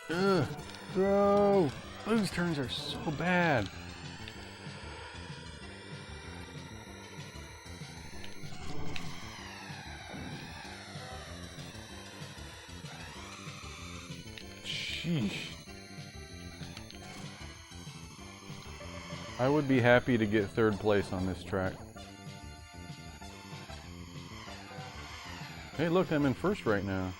Ugh, bro, those turns are so bad. Sheesh. I would be happy to get third place on this track. Hey, look, I'm in first right now.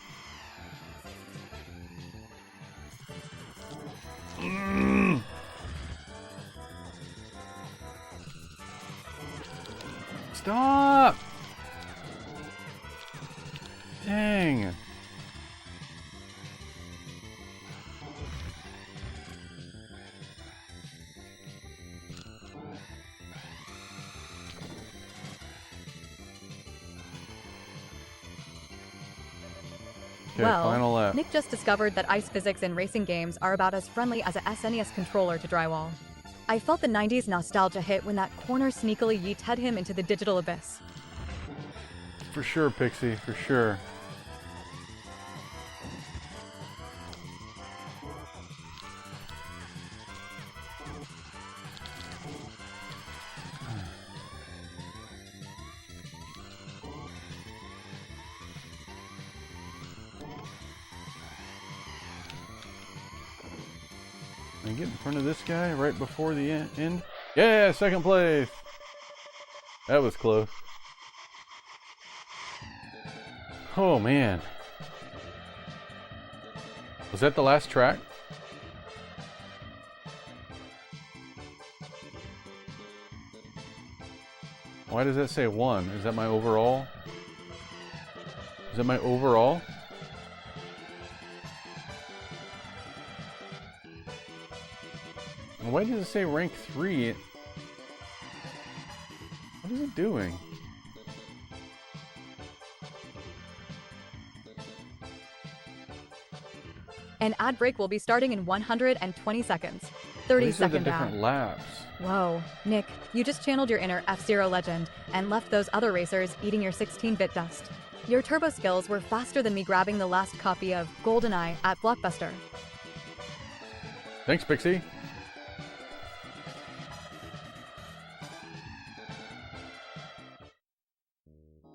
Stop! Dang. Okay, Well, final lap. Nick just discovered that ice physics in racing games are about as friendly as a SNES controller to drywall. I felt the 90s nostalgia hit when that corner sneakily yeeted him into the digital abyss. For sure, Pixie, for sure. And get in front of this guy right before the end. Yeah, second place. That was close. Oh man. Was that the last track? Why does that say 1? Is that my overall? Is that my overall? Why does it say rank 3? What is it doing? An ad break will be starting in 120 seconds. 30 These are the second different ad. laps. Whoa, Nick, you just channeled your inner F-Zero legend and left those other racers eating your 16-bit dust. Your turbo skills were faster than me grabbing the last copy of GoldenEye at Blockbuster. Thanks, Pixie.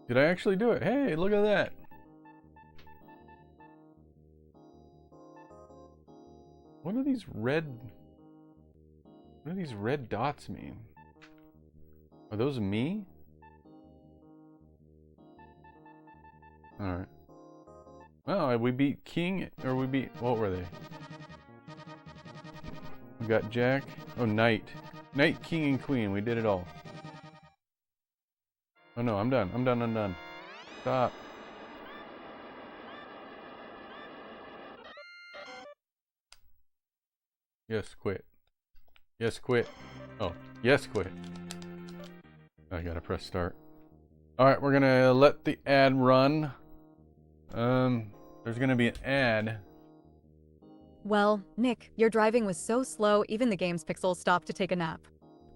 Did I actually do it? Hey, look at that. What do these red dots mean? Are those me? Alright. Well, we beat King, or we beat, what were they? We got Jack. Oh, Knight. Knight, King, and Queen. We did it all. Oh no, I'm done. I'm done. Stop. Yes, quit. Yes, quit. Oh, yes, quit. I gotta press start. Alright, we're gonna let the ad run. There's gonna be an ad. Well, Nick, your driving was so slow even the game's pixels stopped to take a nap.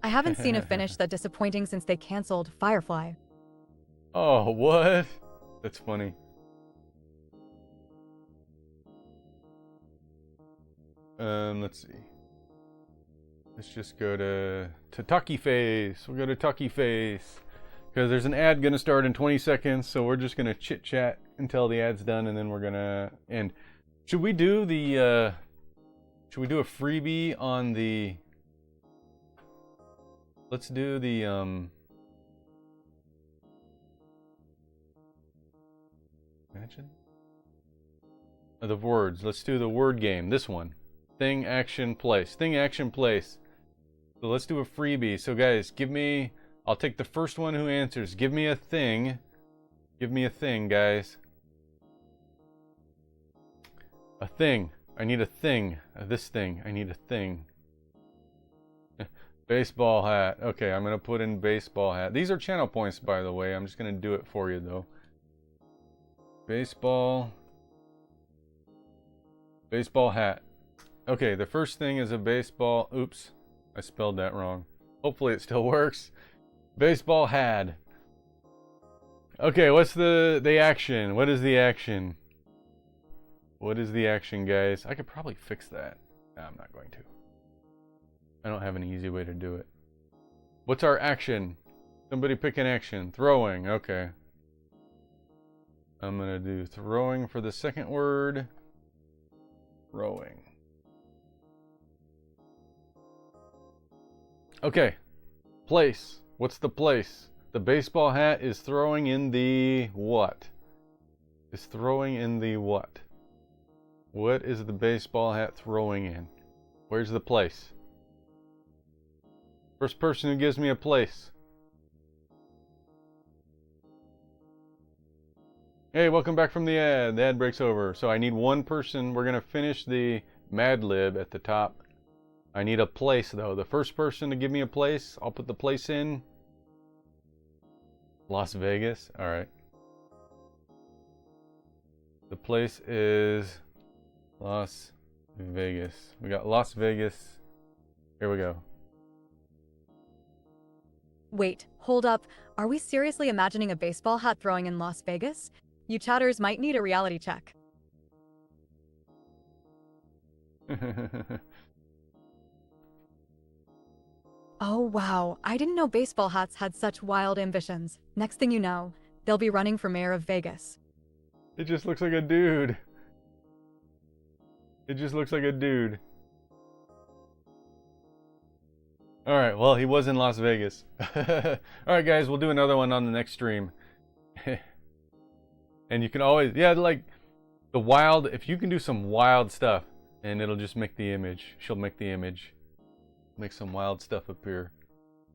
I haven't seen a finish that disappointing since they canceled Firefly. Oh, what? That's funny. Let's see. Let's just go to Tucky Face. We'll go to Tucky Face. Because there's an ad gonna start in 20 seconds, so we're just gonna chit chat until the ad's done, and then we're gonna end. Should we do a freebie on the... Let's do the, imagine? The words. Let's do the word game. This one. Thing, action, place. Thing, action, place. So let's do a freebie. So guys, give me... I'll take the first one who answers. Give me a thing. Give me a thing, guys. A thing. I need a thing. This thing. I need a thing. Baseball hat. Okay, I'm going to put in baseball hat. These are channel points, by the way. I'm just going to do it for you, though. Baseball. Baseball hat. Okay, the first thing is a baseball. Oops. I spelled that wrong. Hopefully it still works. Baseball hat. Okay, what's the action? What is the action? What is the action, guys? I could probably fix that. No, I'm not going to. I don't have an easy way to do it. What's our action? Somebody pick an action. Throwing. Okay. I'm going to do throwing for the second word. Throwing. Okay. Place. What's the place? The baseball hat is throwing in the what? Is throwing in the what? What is the baseball hat throwing in? Where's the place? First person who gives me a place. Hey, welcome back from the ad. The ad breaks over. So I need one person. We're going to finish the Mad Lib at the top. I need a place, though. The first person to give me a place, I'll put the place in. Las Vegas. All right. The place is Las Vegas. We got Las Vegas. Here we go. Wait, hold up. Are we seriously imagining a baseball hat throwing in Las Vegas? You chatters might need a reality check. Oh wow, I didn't know baseball hats had such wild ambitions. Next thing you know, they'll be running for mayor of Vegas. It just looks like a dude. It just looks like a dude. Alright, well, he was in Las Vegas. Alright, guys, we'll do another one on the next stream. And you can always, yeah, like, the wild, if you can do some wild stuff, and it'll just make the image. She'll make the image. Make some wild stuff appear.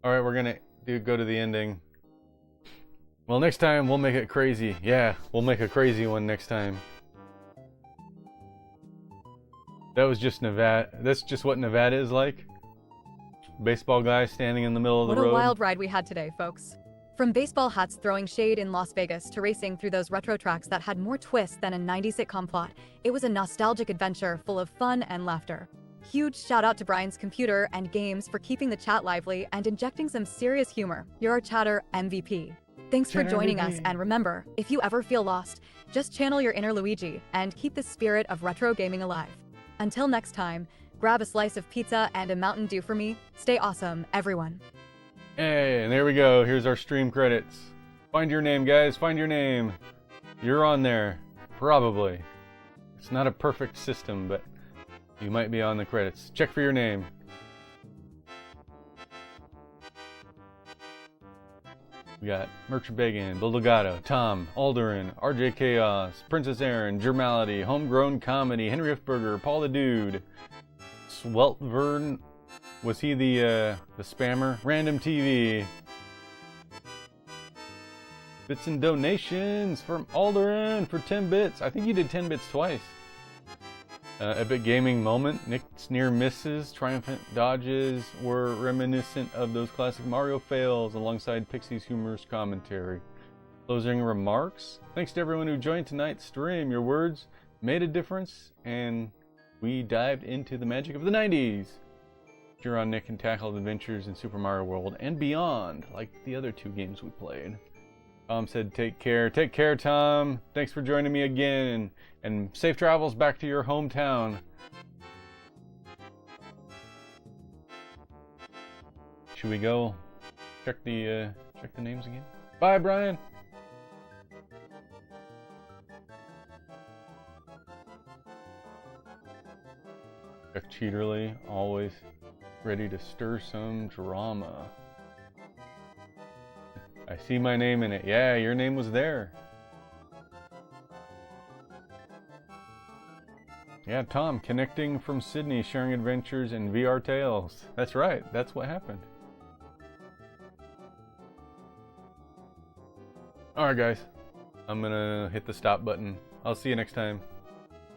Alright, we're gonna go to the ending. Well, next time, we'll make it crazy. Yeah, we'll make a crazy one next time. That was just Nevada. That's just what Nevada is like. Baseball guy standing in the middle of the road. What a wild ride we had today, folks. From baseball hats throwing shade in Las Vegas to racing through those retro tracks that had more twists than a 90s sitcom plot, it was a nostalgic adventure full of fun and laughter. Huge shout out to Brian's computer and games for keeping the chat lively and injecting some serious humor. You're our chatter MVP. Thanks for joining us, and remember, if you ever feel lost, just channel your inner Luigi and keep the spirit of retro gaming alive. Until next time, grab a slice of pizza and a Mountain Dew for me. Stay awesome, everyone. Hey, and there we go. Here's our stream credits. Find your name, guys. Find your name. You're on there. Probably. It's not a perfect system, but you might be on the credits. Check for your name. We got Merchant Bacon, Bill Delgado, Tom, Alderin, RJ Chaos, Princess Aaron, Germality, Homegrown Comedy, Henry F. Burger, Paul the Dude, Sweltvern. Was he the spammer? Random TV. Bits and donations from Alderan for 10 bits. I think you did 10 bits twice. Epic gaming moment. Nick's near misses, triumphant dodges were reminiscent of those classic Mario fails alongside Pixie's humorous commentary. Closing remarks. Thanks to everyone who joined tonight's stream. Your words made a difference and we dived into the magic of the 90s. Cheer on Nick and tackled adventures in Super Mario World and beyond, like the other 2 games we played. Tom said, take care. Take care, Tom. Thanks for joining me again. And safe travels back to your hometown. Should we go check the names again? Bye, Brian. Check Cheaterly, always ready to stir some drama. I see my name in it. Yeah, your name was there. Yeah, Tom, connecting from Sydney, sharing adventures and VR tales. That's right, that's what happened. Alright guys, I'm gonna hit the stop button. I'll see you next time.